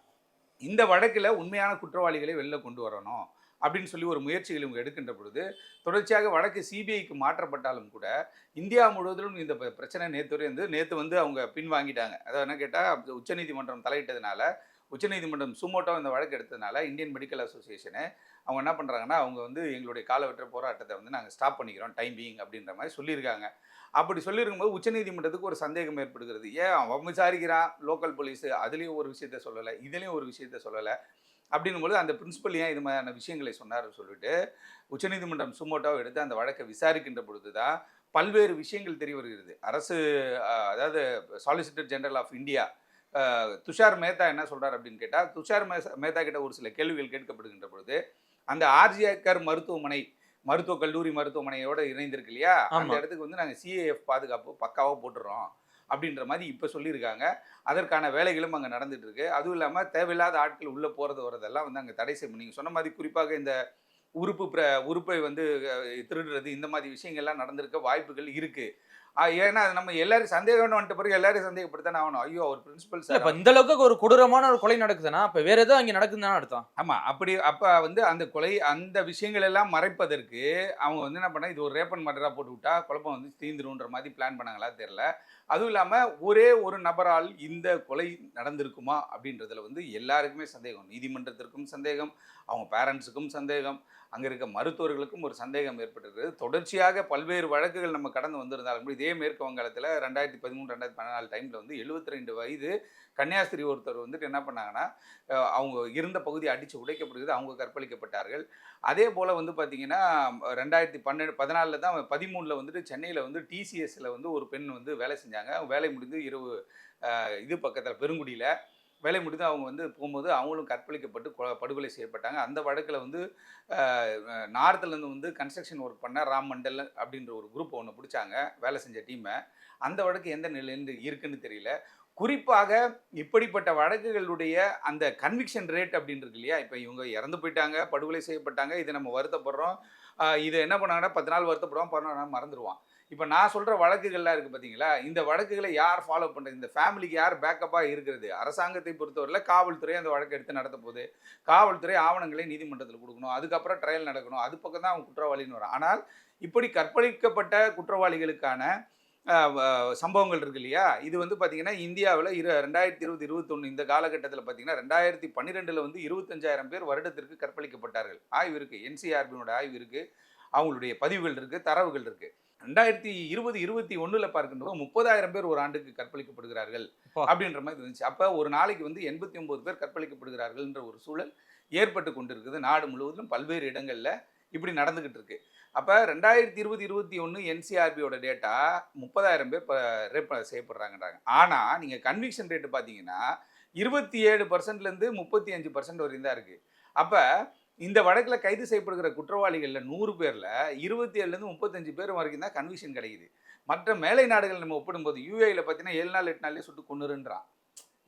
இந்த வழக்கில் உண்மையான குற்றவாளிகளை வெளில கொண்டு வரணும் அப்படின்னு சொல்லி ஒரு முயற்சிகள் இவங்க எடுக்கின்ற பொழுது, தொடர்ச்சியாக வழக்கு சிபிஐக்கு மாற்றப்பட்டாலும் கூட இந்தியா முழுவதிலும் இந்த பிரச்சனை நேற்று வந்து அவங்க பின்வாங்கிட்டாங்க. அதாவது என்ன கேட்டால், உச்சநீதிமன்றம் தலையிட்டதுனால, உச்சநீதிமன்றம் சுமோட்டோ இந்த வழக்கு எடுத்ததுனால இந்தியன் மெடிக்கல் அசோசியேஷனு அவங்க என்ன பண்ணுறாங்கன்னா, அவங்க வந்து எங்களுடைய காலவற்ற போராட்டத்தை வந்து நாங்கள் ஸ்டாப் பண்ணிக்கிறோம் டைம் பீயிங் அப்படின்ற மாதிரி சொல்லியிருக்காங்க. அப்படி சொல்லியிருக்கும்போது உச்சநீதிமன்றத்துக்கு ஒரு சந்தேகம் ஏற்படுகிறது. ஏன் அவன் விசாரிக்கிறான் லோக்கல் போலீஸு, அதுலேயும் ஒரு விஷயத்த சொல்லலை, இதுலேயும் ஒரு விஷயத்த சொல்லலை அப்படின்னும்போது அந்த பிரின்சிபல் ஏன் இது மாதிரியான விஷயங்களை சொன்னார்னு சொல்லிட்டு உச்சநீதிமன்றம் சுமோட்டோவை எடுத்து அந்த வழக்கை விசாரிக்கின்ற பொழுது தான் பல்வேறு விஷயங்கள் தெரிய வருகிறது. அரசு, அதாவது solicitor general of India Tushar Mehta என்ன சொல்றாரு அப்படின்னு கேட்டால், துஷார் மேத்தா கிட்ட ஒரு சில கேள்விகள் கேட்கப்படுகின்ற பொழுது, அந்த ஆர்ஜிஆர் மருத்துவக் கல்லூரி மருத்துவமனையோட இணைந்திருக்கு இல்லையா, அந்த ஆமா. இடத்துக்கு வந்து நாங்கள் சிஏஎஃப் பாதுகாப்பு பக்காவாக போட்டுறோம் அப்படின்ற மாதிரி இப்போ சொல்லியிருக்காங்க. அதற்கான வேலைகளும் அங்கே நடந்துட்டு இருக்கு. அதுவும் இல்லாமல் தேவையில்லாத ஆட்கள் உள்ளே போகிறது வரதெல்லாம் வந்து அங்கே தடை செய்யணும். நீங்கள் சொன்ன மாதிரி குறிப்பாக இந்த உறுப்பை வந்து திருடுறது இந்த மாதிரி விஷயங்கள்லாம் நடந்திருக்க வாய்ப்புகள் இருக்கு. ஏன்னா அது நம்ம எல்லாரும் சந்தேகம்னு வந்துட்ட பிறகு எல்லாரையும் சந்தேகப்பட்டுத்தானே ஆகணும். ஐயோ அவர் பிரின்சிபல் இல்ல சார். இப்ப இந்த அளவுக்கு ஒரு கொடூரமான ஒரு கொலை நடக்குதுன்னா, அப்ப வேற ஏதோ அங்க நடக்குதுன்னு அர்த்தம். ஆமா. அப்ப வந்து அந்த கொலை அந்த விஷயங்கள் எல்லாம் மறைப்பதற்கு அவங்க வந்து என்ன பண்ணா, இது ஒரு ரேப் அண்ட் மர்டரா போட்டு விட்டா குழப்பம் வந்து தீந்துரும்ன்ற மாதிரி பிளான் பண்ணாங்களா தெரியல. அதுவும் இல்லாம ஒரே ஒரு நபரால் இந்த கொலை நடந்திருக்குமா அப்படின்றதுல வந்து எல்லாருக்குமே சந்தேகம். நீதிமன்றத்திற்கும் சந்தேகம், அவங்க பேரண்ட்ஸுக்கும் சந்தேகம், அங்க இருக்க மருத்துவர்களுக்கும் ஒரு சந்தேகம் ஏற்பட்டிருக்கிறது. தொடர்ச்சியாக பல்வேறு வழக்குகள் நம்ம கடந்து வந்திருந்தாலும் இதே மேற்கு வங்காளத்துல 2013, 2014 டைம்ல வந்து 72 வயது கன்னியாஸ்திரி ஒருத்தர் வந்துட்டு என்ன பண்ணாங்கன்னா, அவங்க இருந்த பகுதி அடித்து உடைக்கப்படுகிறது. அவங்க கற்பழிக்கப்பட்டார்கள். அதே போல் வந்து பார்த்தீங்கன்னா 2014 தான் 13 வந்துட்டு சென்னையில் வந்து டிசிஎஸ்ல வந்து ஒரு பெண் வந்து வேலை செஞ்சாங்க. வேலை முடிந்து இரவு இது பக்கத்தில் பெருங்குடியில் வேலை முடிந்து அவங்க வந்து போகும்போது அவங்களும் கற்பழிக்கப்பட்டு படுகொலை செய்யப்பட்டாங்க. அந்த வழக்கில் வந்து நார்த்துலேருந்து வந்து கன்ஸ்ட்ரக்ஷன் ஒர்க் பண்ண ராம் மண்டல் அப்படின்ற ஒரு குரூப் ஒன்று பிடிச்சாங்க வேலை செஞ்ச டீமை. அந்த வழக்கு எந்த நிலையில இருக்குன்னு தெரியல. குறிப்பாக இப்படிப்பட்ட வழக்குகளுடைய அந்த கன்விக்ஷன் ரேட் அப்படின்னு இருக்கு இல்லையா, இப்போ இவங்க இறந்து போயிட்டாங்க, படுகொலை செய்யப்பட்டாங்க, இதை நம்ம வருத்தப்படுறோம். இதை என்ன பண்ணாங்கன்னா 10 நாள் வருத்தப்படுவோம், 11 நாள் மறந்துடுவான். இப்போ நான் சொல்கிற வழக்குகள்லாம் இருக்குது பார்த்தீங்களா, இந்த வழக்குகளை யார் ஃபாலோ பண்ணுறது, இந்த ஃபேமிலிக்கு யார் பேக்கப்பாக இருக்கிறது? அரசாங்கத்தை பொறுத்தவரையில் காவல்துறை அந்த வழக்கை எடுத்து நடத்த போகுது. காவல்துறை ஆவணங்களை நீதிமன்றத்தில் கொடுக்கணும், அதுக்கப்புறம் ட்ரையல் நடக்கணும், அது பக்கம் தான் அவங்க குற்றவாளின்னு வரும். ஆனால் இப்படி கற்பழிக்கப்பட்ட குற்றவாளிகளுக்கான சம்பவங்கள் இருக்கு இல்லையா, இது வந்து பார்த்தீங்கன்னா இந்தியாவில் 2020, 21 இந்த காலகட்டத்தில் பார்த்தீங்கன்னா 2012 வந்து 25,000 பேர் வருடத்திற்கு கற்பழிக்கப்பட்டார்கள். ஆய்வு இருக்குது, என்சிஆர்பியோட ஆய்வு இருக்குது, அவங்களுடைய பதிவுகள் இருக்குது, தரவுகள் இருக்குது. 2020, 21 பார்க்கின்றோம் 30,000 பேர் ஒரு ஆண்டுக்கு கற்பழிக்கப்படுகிறார்கள் அப்படின்ற மாதிரி இருந்துச்சு. அப்போ ஒரு நாளைக்கு வந்து 89 பேர் கற்பழிக்கப்படுகிறார்கள்ன்ற ஒரு சூழல் ஏற்பட்டு கொண்டிருக்குது. நாடு முழுவதும் பல்வேறு இடங்களில் இப்படி நடந்துகிட்டு இருக்கு. அப்போ 2020, 21 என்சிஆர்பியோட டேட்டா 30,000 பேர் ரேப் செய்யப்படுறாங்கன்றாங்க. ஆனால் நீங்கள் கன்விக்ஷன் ரேட்டு பார்த்தீங்கன்னா 27%லேருந்து 35% வரையும் தான் இருக்குது. அப்போ இந்த வழக்கில் கைது செய்யப்படுகிற குற்றவாளிகளில் 100 பேரில் 27லேருந்து 35 பேர் வரைக்கும் தான் கன்விக்ஷன் கிடைக்குது. மற்ற மேலை நாடுகள் நம்ம ஒப்பிடும்போது யூஏயில் பார்த்தீங்கன்னா 7 நாள் 8 நாள்லேயே சுட்டு கொன்னுருன்றான்.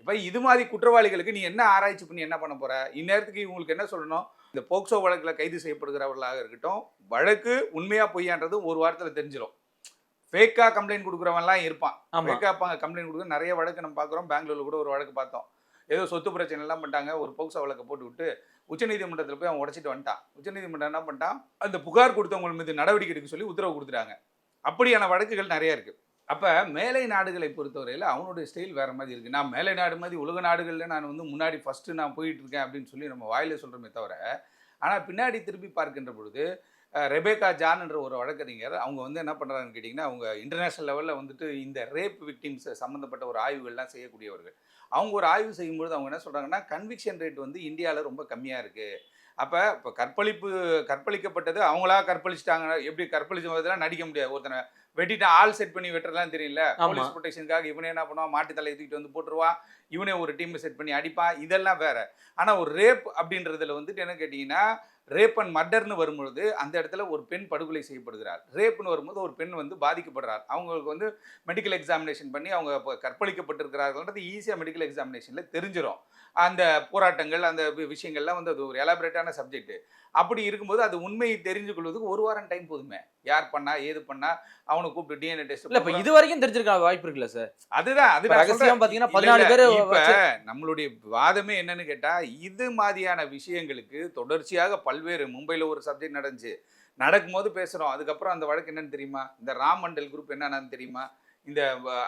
இப்போ இது மாதிரி குற்றவாளிகளுக்கு நீ என்ன ஆராய்ச்சி பண்ணி என்ன பண்ண போற? இந்நேரத்துக்கு இவங்களுக்கு என்ன சொல்லணும்? இந்த போக்சோ வழக்கில் கைது செய்யப்படுகிறவர்களாக இருக்கட்டும், வழக்கு உண்மையா பொய்யான்றது ஒரு வாரத்தில் தெரிஞ்சிடும். ஃபேக்கா கம்ப்ளைண்ட் கொடுக்குறவன்லாம் இருப்பான். ஃபேக்கா கம்ப்ளைண்ட் கொடுக்குற நிறைய வழக்கு நம்ம பார்க்குறோம். பெங்களூரில் கூட ஒரு வழக்கு பார்த்தோம். ஏதோ சொத்து பிரச்சனை எல்லாம் பண்ணிட்டாங்க, ஒரு போக்சோ வழக்கை போட்டு விட்டு உச்சநீதிமன்றத்தில் போய் அவன் உடைச்சிட்டு வந்துட்டான். உச்சநீதிமன்றம் என்ன பண்ணிட்டான், அந்த புகார் கொடுத்தவங்க மீது நடவடிக்கை எடுக்க சொல்லி உத்தரவு கொடுத்துட்டாங்க. அப்படியான வழக்குகள் நிறைய இருக்கு. அப்போ மேலை நாடுகளை பொறுத்தவரையில் அவனுடைய ஸ்டைல் வேறு மாதிரி இருக்குது. நான் மேலை நாடு மாதிரி உலக நாடுகளில் நான் வந்து முன்னாடி ஃபஸ்ட்டு நான் போயிட்டு இருக்கேன் அப்படின்னு சொல்லி நம்ம வாயில சொல்கிறோமே தவிர, ஆனால் பின்னாடி திருப்பி பார்க்கின்ற பொழுது ரெபேக்கா ஜான்ன்ற ஒரு வழக்கறிஞர் அவங்க வந்து என்ன பண்ணுறாங்கன்னு கேட்டிங்கன்னா, அவங்க இன்டர்நேஷ்னல் லெவலில் வந்துட்டு இந்த ரேப் விக்டிம்ஸ் சம்மந்தப்பட்ட ஒரு ஆய்வுகள்லாம் செய்யக்கூடியவர்கள். அவங்க ஒரு ஆய்வு செய்யும்பொழுது அவங்க என்ன சொல்கிறாங்கன்னா, கன்விக்ஷன் ரேட் வந்து இந்தியாவில் ரொம்ப கம்மியாக இருக்குது. அப்போ இப்போ கற்பழிக்கப்பட்டது அவங்களா கற்பழிச்சிட்டாங்க, எப்படி கற்பழிச்சதெல்லாம் நடிக்க முடியாது. ஒருத்தனை வெட்டிட்டு ஆள் செட் பண்ணி வெட்டுறலாம் தெரியல. போலீஸ் ப்ரொடெக்ஷனுக்காக இவனே என்ன பண்ணுவான், மாட்டு தலையை தூக்கிட்டு வந்து போட்டுருவான், இவனே ஒரு டீம் செட் பண்ணி அடிப்பான், இதெல்லாம் வேற. ஆனால் ஒரு ரேப் அப்படின்றதுல வந்துட்டு என்ன கேட்டிங்கன்னா, ரேப் அண்ட் மர்டர்னு வரும்பொழுது அந்த இடத்துல ஒரு பெண் படுகொலை செய்யப்படுகிறார். ரேப்னு வரும்போது ஒரு பெண் வந்து பாதிக்கப்படுறார். அவங்களுக்கு வந்து மெடிக்கல் எக்ஸாமினேஷன் பண்ணி அவங்க கற்பழிக்கப்பட்டிருக்கிறார்கள்ன்றது ஈஸியாக மெடிக்கல் எக்ஸாமினேஷனில் தெரிஞ்சிடும். அந்த போராட்டங்கள் அந்த விஷயங்கள்லாம் வந்து அது ஒரு எலாபரேட்டான சப்ஜெக்ட். அப்படி இருக்கும்போது அது உண்மையை தெரிஞ்சு கொள்வதுக்கு ஒரு வாரம் டைம் போதுமே. யார் பண்ணா ஏது பண்ணா அவனை கூப்பிட்டு டிஎன்ஏ டெஸ்ட். இல்ல இப்ப இது வரைக்கும் தெரிஞ்சிருக்க வாய்ப்பு இருக்குல்ல சார்? அதுதான் அது ரகசியம் பாத்தீங்கன்னா 14 பேர். இப்ப நம்மளுடைய வாதமே என்னன்னு கேட்டா, இது மாதிரியான விஷயங்களுக்கு தொடர்ச்சியாக பல்வேறு மும்பையில் ஒரு சப்ஜெக்ட் நடக்கும்போது பேசுறோம். அதுக்கப்புறம் அந்த வழக்கு என்னன்னு தெரியுமா, இந்த ராம் மண்டல் குரூப் என்னன்னு தெரியுமா, இந்த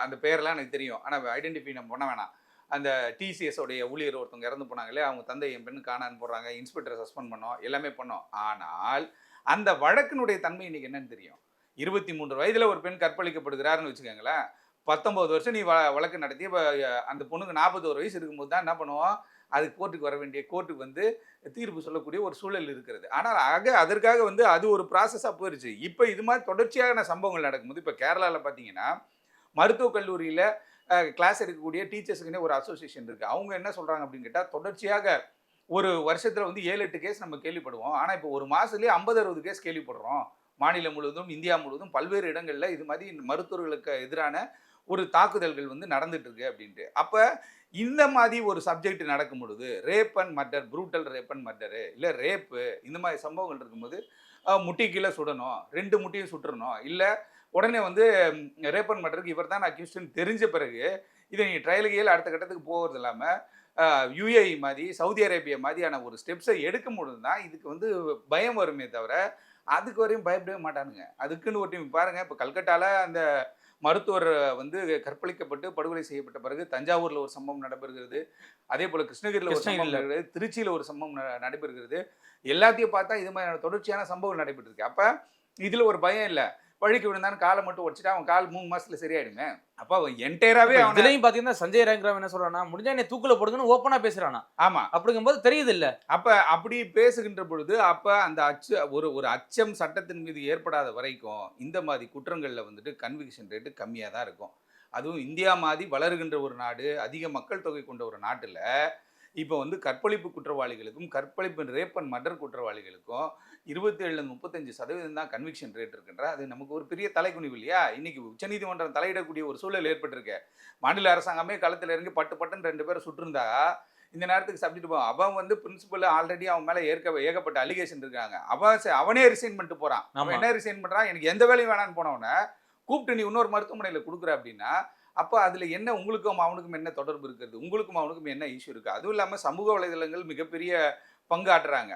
அந்த பேரெல்லாம் எனக்கு தெரியும், ஆனால் ஐடென்டிஃபை நம்ம பண்ண வேணாம். அந்த டிசிஎஸ் உடைய ஊழியர் ஒருத்தவங்க இறந்து போனாங்களே, அவங்க தந்தை என் பெண்ணு காணான்னு போடுறாங்க, இன்ஸ்பெக்டரை சஸ்பெண்ட் பண்ணோம், எல்லாமே பண்ணோம். ஆனால் அந்த வழக்கினுடைய தன்மை இன்னைக்கு என்னன்னு தெரியும். 23 வயதில் ஒரு பெண் கற்பழிக்கப்படுகிறாருன்னு வச்சுக்கோங்களேன், 19 வருஷம் நீ வழக்கு நடத்தி அந்த பொண்ணுக்கு 41 வயசு இருக்கும்போது தான் என்ன பண்ணுவோம், அது கோர்ட்டுக்கு வர வேண்டிய கோர்ட்டுக்கு வந்து தீர்ப்பு சொல்லக்கூடிய ஒரு சூழல் இருக்கிறது. ஆனால் அதற்காக வந்து அது ஒரு ப்ராசஸாக போயிடுச்சு. இப்போ இது மாதிரி தொடர்ச்சியான சம்பவங்கள் நடக்கும்போது, இப்போ கேரளாவில் பார்த்தீங்கன்னா மருத்துவக் கல்லூரியில் கிளாஸ் எடுக்கக்கூடிய டீச்சர்ஸுக்குன்னே ஒரு அசோசியேஷன் இருக்குது. அவங்க என்ன சொல்கிறாங்க அப்படின்னு கேட்டால், தொடர்ச்சியாக ஒரு வருஷத்தில் வந்து 7-8 கேஸ் நம்ம கேள்விப்படுவோம். ஆனால் இப்போ ஒரு மாதத்துலேயே 50-60 கேஸ் கேள்விப்படுறோம். மாநிலம் முழுவதும், இந்தியா முழுவதும் பல்வேறு இடங்களில் இது மாதிரி மருத்துவர்களுக்கு எதிரான ஒரு தாக்குதல்கள் வந்து நடந்துட்டு இருக்கு அப்படின்ட்டு. அப்போ இந்த மாதிரி ஒரு சப்ஜெக்ட் நடக்கும் பொழுது, rape and murder, brutal rape and murder, இல்லை ரேப்பு, இந்த மாதிரி சம்பவங்கள் இருக்கும்போது முட்டி கீழே சுடணும், 2 முட்டியும் சுட்டுறணும், இல்லை உடனே வந்து ரேப் அண்ட் மர்டருக்கு இவர் தான் அக்யூஸ்டுன்னு தெரிஞ்ச பிறகு இதை நீங்கள் ட்ரையலுக்கு அடுத்த கட்டத்துக்கு போகிறது இல்லாமல் யுஏஇ மாதிரி, சவுதி அரேபியா மாதிரியான ஒரு ஸ்டெப்ஸை எடுக்கும் பொழுது தான் இதுக்கு வந்து பயம் வருமே தவிர, அதுக்கு வரையும் பயப்படவே மாட்டானுங்க. அதுக்குன்னு ஒரு டீம் பாருங்கள். இப்போ கல்கட்டாவில் அந்த மருத்துவர் வந்து கற்பழிக்கப்பட்டு படுகொலை செய்யப்பட்ட பிறகு தஞ்சாவூரில் ஒரு சம்பவம் நடைபெறுகிறது. அதே போல் கிருஷ்ணகிரியில் ஒரு சம்பவம் நடைபெறுகிறது, திருச்சியில் ஒரு சம்பவம் நடைபெறுகிறது. எல்லாத்தையும் பார்த்தா இது மாதிரியான தொடர்ச்சியான சம்பவம் நடைபெற்றிருக்கு. அப்போ இதில் ஒரு பயம் இல்லை. வழிக்கு விழுந்தான்னு காலை மட்டும் உடச்சிட்டா அவன் கால் 3 மாசத்துல சரியாயிடுங்க. அப்ப அவன் என்டையராகவே இதுலயும் பாத்தீங்கன்னா சஞ்சய் ரங்கராவ் என்ன சொல்றானா, முடிஞ்சா என்னை தூக்குல போடுங்கன்னு ஓப்பனா பேசுறானா. ஆமா, அப்படிங்கும்போது தெரியுது இல்ல. அப்ப அப்படி பேசுகின்ற பொழுது அப்ப அந்த ஒரு அச்சம் சட்டத்தின் மீது ஏற்படாத வரைக்கும் இந்த மாதிரி குற்றங்கள்ல வந்துட்டு கன்விக்ஷன் ரேட்டு கம்மியா தான் இருக்கும். அதுவும் இந்தியா மாதிரி வளருகின்ற ஒரு நாடு, அதிக மக்கள் தொகை கொண்ட ஒரு நாட்டுல இப்போ வந்து கற்பழிப்பு குற்றவாளிகளுக்கும் கற்பழிப்பு ரேப் அண்ட் மர்டர் குற்றவாளிகளுக்கும் 27-35% தான் கன்விக்ஷன் ரேட் இருக்குன்ற. அது நமக்கு ஒரு பெரிய தலைக்குனிவு இல்லையா? இன்னைக்கு உச்சநீதிமன்றம் தலையிடக்கூடிய ஒரு சூழல் ஏற்பட்டிருக்கு. மாநில அரசாங்கமே களத்தில் இறங்கி பட்டுன்னு 2 பேரை சுட்டிருந்தா இந்த நேரத்துக்கு சப்ஜெக்ட் போவான். அவன் வந்து பிரின்சிபல் ஆல்ரெடி அவன் மேலே ஏகப்பட்ட அலிகேஷன் இருக்காங்க. அவனே ரிசைன் பண்ணிட்டு போறான். அவன் என்ன ரிசைன் பண்றான்? எனக்கு எந்த வேலையும் வேணான்னு போனவனை கூப்பிட்டு நீ இன்னொரு மருத்துவமனையில் கொடுக்குற அப்படின்னா, அப்போ அதில் என்ன உங்களுக்கும் அவனுக்கும் என்ன தொடர்பு இருக்கிறது? உங்களுக்கும் அவனுக்கும் என்ன இஷ்யூ இருக்குது? அதுவும் இல்லாமல் சமூக வலைதளங்கள் மிகப்பெரிய பங்காற்றுறாங்க.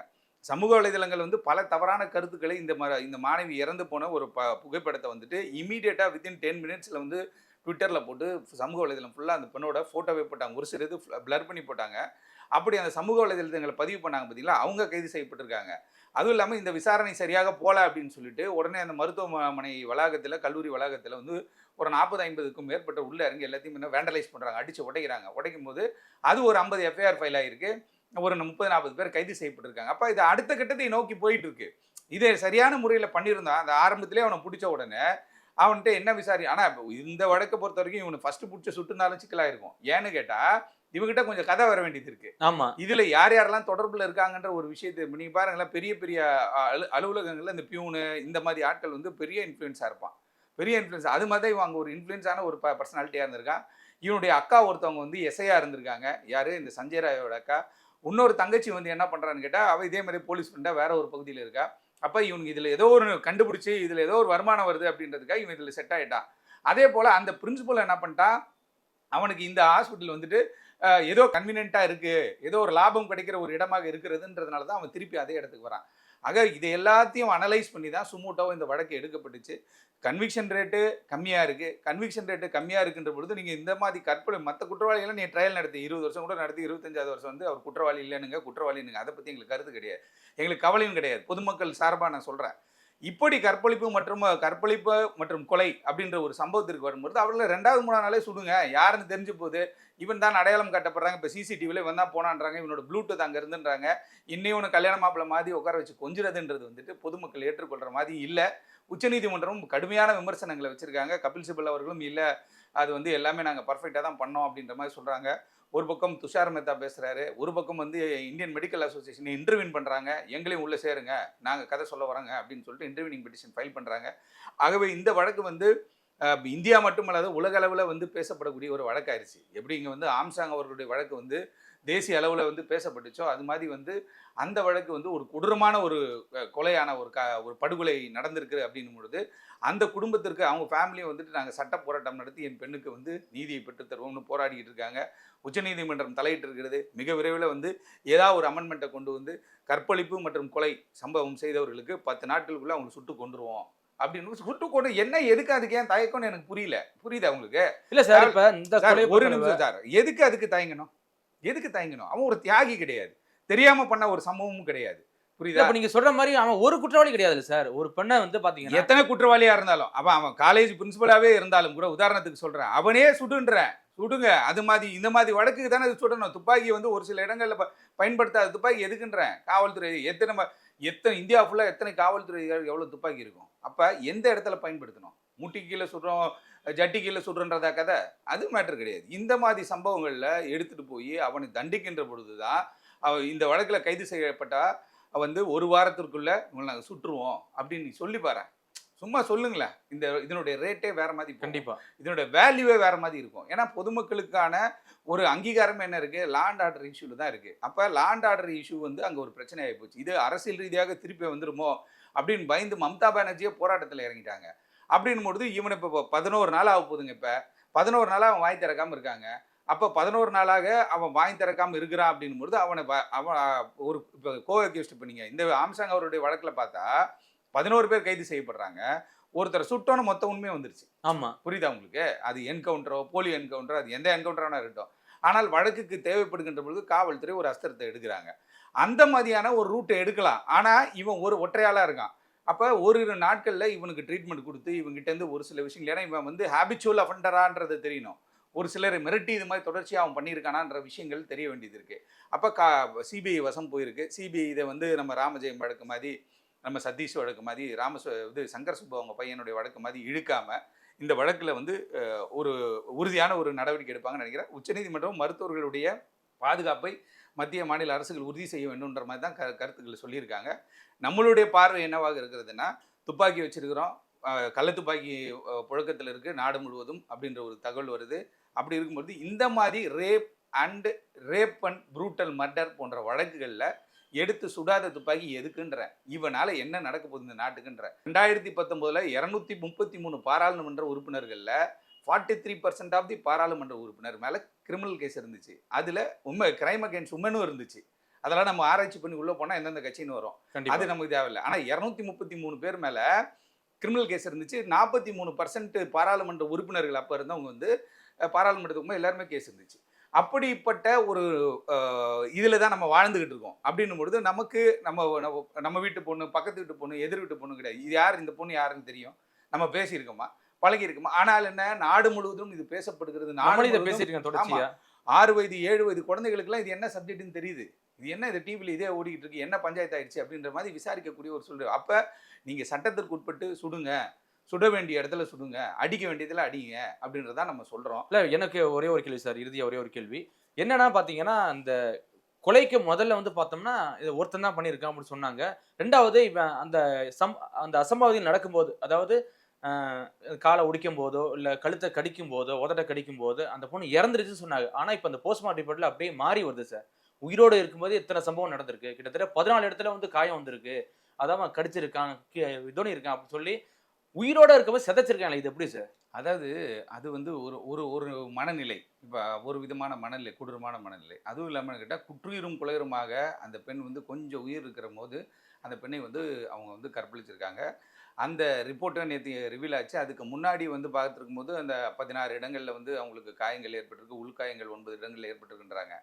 சமூக வலைதளங்கள் வந்து பல தவறான கருத்துக்களை இந்த மாணவி இறந்து போன ஒரு புகைப்படத்தை வந்துட்டு இமீடியட்டாக வித்தின் 10 மினிட்ஸில் வந்து ட்விட்டரில் போட்டு சமூக வலைதளம் ஃபுல்லாக அந்த பெண்ணோட ஃபோட்டோவே போட்டாங்க. ஒரு சில இது பிளர் பண்ணி போட்டாங்க. அப்படி அந்த சமூக வலைதளங்களை பதிவு பண்ணாங்க பார்த்தீங்களா, அவங்க கைது செய்யப்பட்டிருக்காங்க. அதுவும் இல்லாமல் இந்த விசாரணை சரியாக போகல அப்படின்னு சொல்லிட்டு உடனே அந்த மருத்துவமனை வளாகத்தில், கல்லூரி வளாகத்தில் வந்து ஒரு 40-50க்கும் மேற்பட்ட உள்ள இறங்கி எல்லாத்தையும் இன்னும் வேண்டலைஸ் பண்ணுறாங்க, அடித்து உடைக்கிறாங்க. உடைக்கும் போது அது ஒரு 50 எஃப்ஐஆர் ஃபைல் ஆகிருக்கு. ஒரு 30-40 பேர் கைது செய்யப்பட்டிருக்காங்க. அப்போ இது அடுத்த கட்டத்தை நோக்கி போயிட்டு இருக்கு. இதை சரியான முறையில் பண்ணியிருந்தான் அந்த ஆரம்பத்திலே அவனை பிடிச்ச உடனே அவன்கிட்ட என்ன ஆனால் இந்த வழக்கை பொறுத்த வரைக்கும் இவனை ஃபர்ஸ்ட் பிடிச்ச சுட்டுனாலும் சிக்கலாயிருக்கும். ஏன்னு கேட்டால் இவங்ககிட்ட கொஞ்சம் கதை வர வேண்டியது இருக்கு. ஆமா, இதுல யார் யாரெல்லாம் தொடர்புல இருக்காங்கன்ற ஒரு விஷயத்தை நீங்க பாருங்களேன். பெரிய பெரிய அலுவலகங்கள்ல இந்த பியூனு இந்த மாதிரி ஆட்கள் வந்து பெரிய இன்ஃப்ளூயன்ஸா இருப்பான். பெரிய இன்ஃப்ளூயன்ஸ். அது மாதிரி இவங்க அங்கே ஒரு இன்ஃப்ளூயன்ஸான ஒரு பர்சனாலிட்டியாக இருந்திருக்கான். இவனுடைய அக்கா ஒருத்தவங்க வந்து எஸ்ஐயா இருந்திருக்காங்க. யாரு? இந்த சஞ்சய் ராயோட அக்கா. இன்னொரு தங்கச்சி வந்து என்ன பண்றான்னு கேட்டால் அவள் இதே மாதிரி போலீஸ் ஃப்ரெண்டா வேற ஒரு பகுதியில் இருக்கா. அப்போ இவனுக்கு இதில் ஏதோ ஒரு கண்டுபிடிச்சி இதில் ஏதோ ஒரு வருமானம் வருது அப்படின்றதுக்காக இவன் இதில் செட் ஆகிட்டான். அதே போல் அந்த பிரின்சிபல் என்ன பண்ணிட்டான், அவனுக்கு இந்த ஹாஸ்பிட்டல் வந்துட்டு ஏதோ கன்வீனியண்ட்டாக இருக்குது, ஏதோ ஒரு லாபம் கிடைக்கிற ஒரு இடமாக இருக்கிறதுன்றதுனால தான் அவன் திருப்பி அதே இடத்துக்கு வரான். ஆக இதை எல்லாத்தையும் அனலைஸ் பண்ணி தான் சுமூட்டாவும் இந்த வழக்கு எடுக்கப்பட்டுச்சு. கன்விக்ஷன் ரேட்டு கம்மியாக இருக்குது. கன்விக்ஷன் ரேட்டு கம்மியாக இருக்குன்ற பொழுது நீங்கள் இந்த மாதிரி மற்ற குற்றவாளிகளை நீங்கள் ட்ரையல் நடத்தி 20 வருஷம் கூட நடத்தி 25வது வருஷம் வந்து அவர் குற்றவாளி இல்லைனுங்க, குற்றவாளினுங்க. அதை பற்றி எங்களுக்கு கருத்து கிடையாது, எங்களுக்கு கவலையும் கிடையாது. பொதுமக்கள் சார்பாக நான் சொல்கிறேன். இப்படி கற்பழிப்பு மற்றும் கொலை அப்படின்ற ஒரு சம்பவத்திற்கு வரும்போது அவர்களை 2வது 3வது நாளே சுடுங்க, யாருன்னு தெரிஞ்சு போகுது. இவன் தான் அடையாளம் காட்டப்படுறாங்க. இப்போ சிசிடிவியில் இவன் தான் போனான்றாங்க, இவனோட ப்ளூடூத் அங்கே இருந்துன்றாங்க. இன்னும் கல்யாண மாப்பிள்ளை மாதிரி உட்கார வச்சு கொஞ்சுறதுன்றது வந்துட்டு பொதுமக்கள் ஏற்றுக்கொள்கிற மாதிரி இல்லை. உச்சநீதிமன்றமும் கடுமையான விமர்சனங்களை வச்சுருக்காங்க. கபில் சிபல் அவர்களும் இல்லை, அது வந்து எல்லாமே நாங்கள் பர்ஃபெக்டாக தான் பண்ணோம் அப்படின்ற மாதிரி சொல்கிறாங்க. ஒரு பக்கம் துஷார் மேத்தா பேசுகிறாரு, ஒரு பக்கம் வந்து இந்தியன் மெடிக்கல் அசோசியேஷன் இன்டர்வியூன் பண்ணுறாங்க, எங்களையும் உள்ளே சேருங்க, நாங்கள் கதை சொல்ல வரோங்க அப்படின்னு சொல்லிட்டு இன்டர்வியூனிங் பெட்டிஷன் ஃபைல் பண்ணுறாங்க. ஆகவே இந்த வழக்கு வந்து இந்தியா மட்டுமல்லாது உலக அளவில் வந்து பேசப்படக்கூடிய ஒரு வழக்காயிருச்சு. எப்படி இங்கே வந்து ஆம்சாங் அவர்களுடைய வழக்கு வந்து தேசிய அளவில் வந்து பேசப்பட்டுச்சோ அது மாதிரி வந்து அந்த வழக்கு வந்து ஒரு கொடூரமான ஒரு கொலையான ஒரு படுகொலை நடந்திருக்கு அப்படின்னும் பொழுது அந்த குடும்பத்திற்கு அவங்க ஃபேமிலியை வந்துட்டு நாங்கள் சட்ட போராட்டம் நடத்தி என் பெண்ணுக்கு வந்து நீதியை பெற்றுத் தருவோம்னு போராடிக்கிட்டு இருக்காங்க. உச்சநீதிமன்றம் தலையிட்டு இருக்கிறது. மிக விரைவில் வந்து ஏதாவது ஒரு அமெண்ட்மெண்ட்டை கொண்டு வந்து கற்பழிப்பு மற்றும் கொலை சம்பவம் செய்தவர்களுக்கு 10 நாட்களுக்குள்ளே அவங்க சுட்டு கொண்டுருவோம் அப்படின்னு சுட்டு கொண்டு என்ன எதுக்கு அதுக்கு ஏன் தயக்கம்னு எனக்கு புரியுது அவங்களுக்கு. இல்லை சார், இப்போ இந்த ஒரு நிமிஷம் சார், எதுக்கு அதுக்கு தயங்கணும்? அவன் ஒரு தியாகி கிடையாது, தெரியாம பண்ண ஒரு சம்பவமும் கிடையாது. புரியுதா? இப்ப நீங்க சொல்ற மாதிரி அவன் ஒரு குற்றவாளி கிடையாது சார். ஒரு பெண்ணை வந்து பாத்தீங்கன்னா எத்தனை குற்றவாளியா இருந்தாலும் அவன் காலேஜ் பிரின்சிபலாவே இருந்தாலும் கூட உதாரணத்துக்கு சொல்றேன், அவனே சுடுங்க. அது மாதிரி இந்த மாதிரி வழக்குக்கு தானே சுடணும். துப்பாக்கி வந்து ஒரு சில இடங்கள்ல பயன்படுத்தாத துப்பாக்கி எதுக்குன்றேன். காவல்துறை எத்தனை இந்தியா ஃபுல்லா எத்தனை காவல்துறை எவ்வளவு துப்பாக்கி இருக்கும்? அப்ப எந்த இடத்துல பயன்படுத்தணும்? முட்டி கீழே சுடுறோம், ஜட்டி கீழே சுடுறன்றதா கதை? அது மேட்டர் கிடையாது. இந்த மாதிரி சம்பவங்கள்ல எடுத்துட்டு போய் அவனை தண்டிக்கின்ற பொழுது தான் இந்த வழக்குல கைது செய்யப்பட்டா வந்து 1 வாரத்திற்குள்ள இவங்கள நாங்க சுட்டுருவோம் அப்படின்னு நீ சொல்லி பாரேன். சும்மா சொல்லுங்களேன். இதனுடைய ரேட்டே வேற மாதிரி போகும். கண்டிப்பா. இதனுடைய வேல்யூவே வேற மாதிரி இருக்கும். ஏன்னா பொதுமக்களுக்கான ஒரு அங்கீகாரம் என்ன இருக்கு? லா அண்ட் ஆர்டர் இஷ்யூல தான் இருக்கு. அப்ப லா அண்ட் ஆர்டர் இஷ்யூ வந்து அங்க ஒரு பிரச்சனை ஆகி போச்சு. இது அரசியல் ரீதியாக திருப்பி வந்துருமோ அப்படின்னு பயந்து மம்தா பானர்ஜியே போராட்டத்தில் இறங்கிட்டாங்க. அப்படின்னும் பொழுது இவனை இப்போ 11 நாள் ஆக போகுதுங்க. இப்போ 11 நாளாக அவன் வாய் திறக்காம இருக்காங்க. அப்போ 11 நாளாக அவன் வாய் திறக்காம இருக்கிறான் அப்படின்னும் பொழுது அவன் ஒரு இப்போ கோஅக்யூஸ்ட் இப்போ நீங்கள் இந்த ஆம்சாங் அவருடைய வழக்கில் பார்த்தா 11 பேர் கைது செய்யப்படுறாங்க. ஒருத்தர் சுட்டோன்னு மொத்த உண்மையே வந்துருச்சு. ஆமா, புரியுதா உங்களுக்கு? அது என்கவுண்டரோ போலி என்கவுண்டரோ அது எந்த என்கவுண்டரான இருக்கட்டும். ஆனால் வழக்குக்கு தேவைப்படுகின்ற பொழுது காவல்துறை ஒரு அஸ்திரத்தை எடுக்கிறாங்க. அந்த மாதிரியான ஒரு ரூட்டை எடுக்கலாம். ஆனால் இவன் ஒரு ஒற்றையாளாக இருக்கான். அப்போ ஓரிரு நாட்களில் இவனுக்கு ட்ரீட்மெண்ட் கொடுத்து இவங்ககிட்டேருந்து ஒரு சில விஷயங்கள், ஏன்னா இவன் வந்து ஹேபிச்சுவல் அஃபண்டரான்றது தெரியணும். ஒரு சிலரை மிரட்டி இது மாதிரி தொடர்ச்சியாக அவன் பண்ணியிருக்கானான்ற விஷயங்கள் தெரிய வேண்டியது இருக்குது. அப்போ சிபிஐ வசம் போயிருக்கு. சிபிஐ இதை வந்து நம்ம ராமஜெயம் வழக்கு மாதிரி, நம்ம சதீஷ் வழக்கு மாதிரி, சங்கர் சுப்பு அவங்க பையனுடைய வழக்கு மாதிரி இழுக்காமல் இந்த வழக்கில் வந்து ஒரு உறுதியான ஒரு நடவடிக்கை எடுப்பாங்கன்னு நினைக்கிறேன். உச்சநீதிமன்றம் மருத்துவர்களுடைய பாதுகாப்பை மத்திய மாநில அரசுகள் உறுதி செய்ய வேண்டும்ன்ற மாதிரி தான் கருத்துக்களை சொல்லியிருக்காங்க. நம்மளுடைய பார்வை என்னவாக இருக்கிறதுனா, துப்பாக்கி வச்சிருக்கிறோம், கள்ள துப்பாக்கி புழக்கத்தில் இருக்குது நாடு முழுவதும் அப்படின்ற ஒரு தகவல் வருது. அப்படி இருக்கும்போது இந்த மாதிரி ரேப் அண்ட் ப்ரூட்டல் மர்டர் போன்ற வழக்குகளில் எடுத்து சுடாத துப்பாக்கி எதுக்குன்ற, இவனால என்ன நடக்க போகுது இந்த நாட்டுக்குன்ற. 2019 233 பாராளுமன்ற உறுப்பினர்களில் 43% ஆஃப் தி பாராளுமன்ற உறுப்பினர் மேலே கிரிமினல் கேஸ் இருந்துச்சு. அதில் கிரைம் அகெயின்ஸ்ட் உமனும் இருந்துச்சு. அதெல்லாம் நம்ம ஆராய்ச்சி பண்ணி உள்ளே போனால் எந்தெந்த கட்சின்னு வரும், அது நமக்கு தேவையில்லை. ஆனால் 233 பேர் மேலே கிரிமினல் கேஸ் இருந்துச்சு. 43% பாராளுமன்ற உறுப்பினர்கள் அப்போ இருந்தவங்க வந்து பாராளுமன்றத்துக்கு எல்லாருமே கேஸ் இருந்துச்சு. அப்படிப்பட்ட ஒரு இதில் தான் நம்ம வாழ்ந்துக்கிட்டு இருக்கோம். அப்படின்னும் பொழுது நமக்கு நம்ம வீட்டு பொண்ணு, பக்கத்து வீட்டு பொண்ணு, எதிர் வீட்டு பொண்ணு கிடையாது. இது யார், இந்த பொண்ணு யாருன்னு தெரியும், நம்ம பேசியிருக்கோமா, பழகி இருக்குமா. ஆனால் என்ன, நாடு முழுவதும் இது பேசப்படுகிறது. 6 வயது 7 வயது குழந்தைகளுக்குலாம் இது என்ன சப்ஜெக்ட்னு தெரியுது. இது என்ன, இது டிவியில் இதே ஓடிக்கிட்டு இருக்கு, என்ன பஞ்சாயத்து ஆயிடுச்சு அப்படின்ற மாதிரி விசாரிக்கக்கூடிய ஒரு சொல்ற. அப்போ நீங்கள் சட்டத்திற்கு உட்பட்டு சுடுங்க, சுட வேண்டிய இடத்துல சுடுங்க, அடிக்க வேண்டியதில் அடிங்க அப்படின்றதான் நம்ம சொல்கிறோம். இல்லை, எனக்கு ஒரே ஒரு கேள்வி சார், இறுதியாக ஒரே ஒரு கேள்வி என்னன்னா பார்த்தீங்கன்னா, அந்த கொலைக்கு முதல்ல வந்து பார்த்தோம்னா இதை ஒருத்தன் தான் பண்ணியிருக்கான் அப்படின்னு சொன்னாங்க. ரெண்டாவது இவன் அந்த அசம்பாவிதம் நடக்கும்போது, அதாவது காலை உடிக்கும் போதோ இல்லை கழுத்தை கடிக்கும் போதோ உதட்ட கடிக்கும் போது அந்த பொண்ணு இறந்துருச்சுன்னு சொன்னாங்க. ஆனால் இப்போ அந்த போஸ்ட்மார்ட்டம் ரிப்போர்ட்டில் அப்படியே மாறி வருது சார். உயிரோடு இருக்கும்போது இத்தனை சம்பவம் நடந்திருக்கு, கிட்டத்தட்ட 14 இடத்துல வந்து காயம் வந்திருக்கு, அதான் கடிச்சிருக்கான், இதோனி இருக்கான் அப்படின்னு சொல்லி உயிரோட இருக்கும்போது செதைச்சிருக்காங்க. இது எப்படி சார்? அதாவது அது வந்து ஒரு மனநிலை, இப்போ ஒரு விதமான மனநிலை, கொடூரமான மனநிலை. அதுவும் இல்லாமல் கேட்டால் குற்றுயிரும் குலையுருமாக அந்த பெண் வந்து கொஞ்சம் உயிர் இருக்கிற போது அந்த பெண்ணை வந்து அவங்க வந்து கற்பழிச்சிருக்காங்க. அந்த ரிப்போர்ட்டை நேற்று ரிவீல் ஆச்சு. அதுக்கு முன்னாடி வந்து பார்த்துருக்கும் போது அந்த 16 இடங்களில் வந்து அவங்களுக்கு காயங்கள் ஏற்பட்டிருக்கு, உள்காயங்கள் 9 இடங்களில் ஏற்பட்டிருக்கின்றாங்க.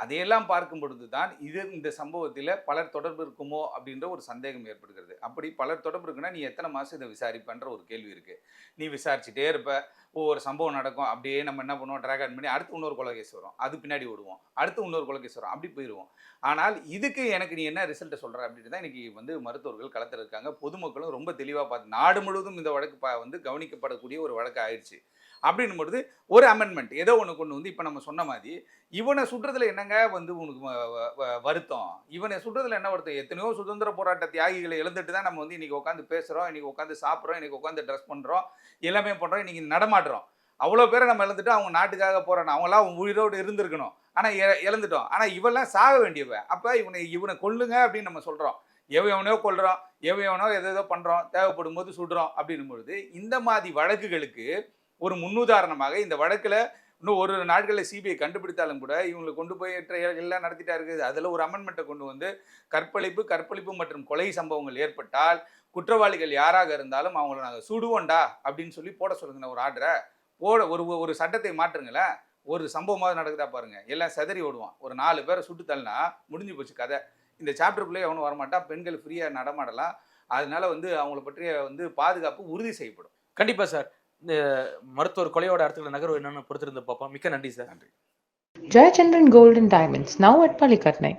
அதையெல்லாம் பார்க்கும் பொழுது தான் இந்த சம்பவத்தில் பலர் தொடர்பு இருக்குமோ அப்படின்ற ஒரு சந்தேகம் ஏற்படுகிறது. அப்படி பலர் தொடர்பு இருக்குன்னா நீ எத்தனை மாதம் இதை விசாரிப்பன்ற ஒரு கேள்வி இருக்குது. நீ விசாரிச்சுட்டே இருப்ப, ஒவ்வொரு சம்பவம் நடக்கும், அப்படியே நம்ம என்ன பண்ணுவோம், ட்ராக் ஆன் பண்ணி அடுத்து இன்னொரு கொலை கேஸ் வரும், அது பின்னாடி விடுவோம், அடுத்து இன்னொரு கொலை கேஸ் வரும், அப்படி போயிடுவோம். ஆனால் இதுக்கு எனக்கு நீ என்ன ரிசல்ட்டை சொல்கிற அப்படின்னு தான் இன்றைக்கி வந்து மருத்துவர்கள் களத்தில் இருக்காங்க. பொதுமக்களும் ரொம்ப தெளிவாக பார்த்து நாடு முழுவதும் இந்த வழக்கு வந்து கவனிக்கப்படக்கூடிய ஒரு வழக்கு ஆயிடுச்சு. அப்படின்னும் பொழுது ஒரு அமெண்ட்மெண்ட் ஏதோ ஒன்று கொண்டு வந்து இப்போ நம்ம சொன்ன மாதிரி இவனை சுடுறதுல என்னங்க வந்து உனக்கு வருத்தம், இவனை சுடுறதுல என்ன வருத்தம்? எத்தனையோ சுதந்திர போராட்ட தியாகிகளை இழந்துட்டு தான் நம்ம வந்து இன்றைக்கி உட்காந்து பேசுகிறோம், இன்றைக்கி உட்காந்து சாப்பிட்றோம், இன்றைக்கி உட்காந்து ட்ரெஸ் பண்ணுறோம், எல்லாமே பண்ணுறோம், இன்றைக்கி நடமாடுறோம். அவ்வளோ பேரை நம்ம இழந்துட்டு அவங்க நாட்டுக்காக போகிறோம், அவங்களாம் உயிரோடு இருந்திருக்கணும், ஆனால் இழந்துட்டோம். ஆனால் இவெல்லாம் சாக வேண்டியவன். அப்போ இவனை கொல்லுங்க அப்படின்னு நம்ம சொல்கிறோம். எவனோ கொல்றோம், எவனோ எதோ பண்ணுறோம், தேவைப்படும் போது சுடுறோம். அப்படின்னும் பொழுது இந்த மாதிரி வழக்குகளுக்கு ஒரு முன்னுதாரணமாக இந்த வழக்கில் இன்னும் ஒரு நாட்களில் சிபிஐ கண்டுபிடித்தாலும் கூட இவங்களை கொண்டு போய் எல்லாம் நடத்திட்டா இருக்குது. அதில் ஒரு அமெண்ட்மெண்ட்டை கொண்டு வந்து கற்பழிப்பு மற்றும் கொலை சம்பவங்கள் ஏற்பட்டால் குற்றவாளிகள் யாராக இருந்தாலும் அவங்கள நாங்கள் சுடுவோண்டா அப்படின்னு சொல்லி போட சொல்லுங்க. ஒரு ஆர்டரை போட ஒரு சட்டத்தை மாற்றுங்களேன். ஒரு சம்பவமாக நடக்குதா பாருங்க, எல்லாம் செதறி ஓடுவான். ஒரு 4 பேரை சுட்டு தள்ளினா முடிஞ்சு போச்சு கதை. இந்த சாப்டருக்குள்ளே எவனும் வரமாட்டா, பெண்கள் ஃப்ரீயாக நடமாடலாம். அதனால வந்து அவங்கள பற்றிய வந்து பாதுகாப்பு உறுதி செய்யப்படும். கண்டிப்பாக சார். இந்த மருத்துவர் கொலையோட அடுத்த நகர்வு என்னன்னு பொறுத்திருந்து பார்ப்போம். மிக்க நன்றி சார். நன்றி. Jayachandran Gold and Diamonds, now at Palikatnai.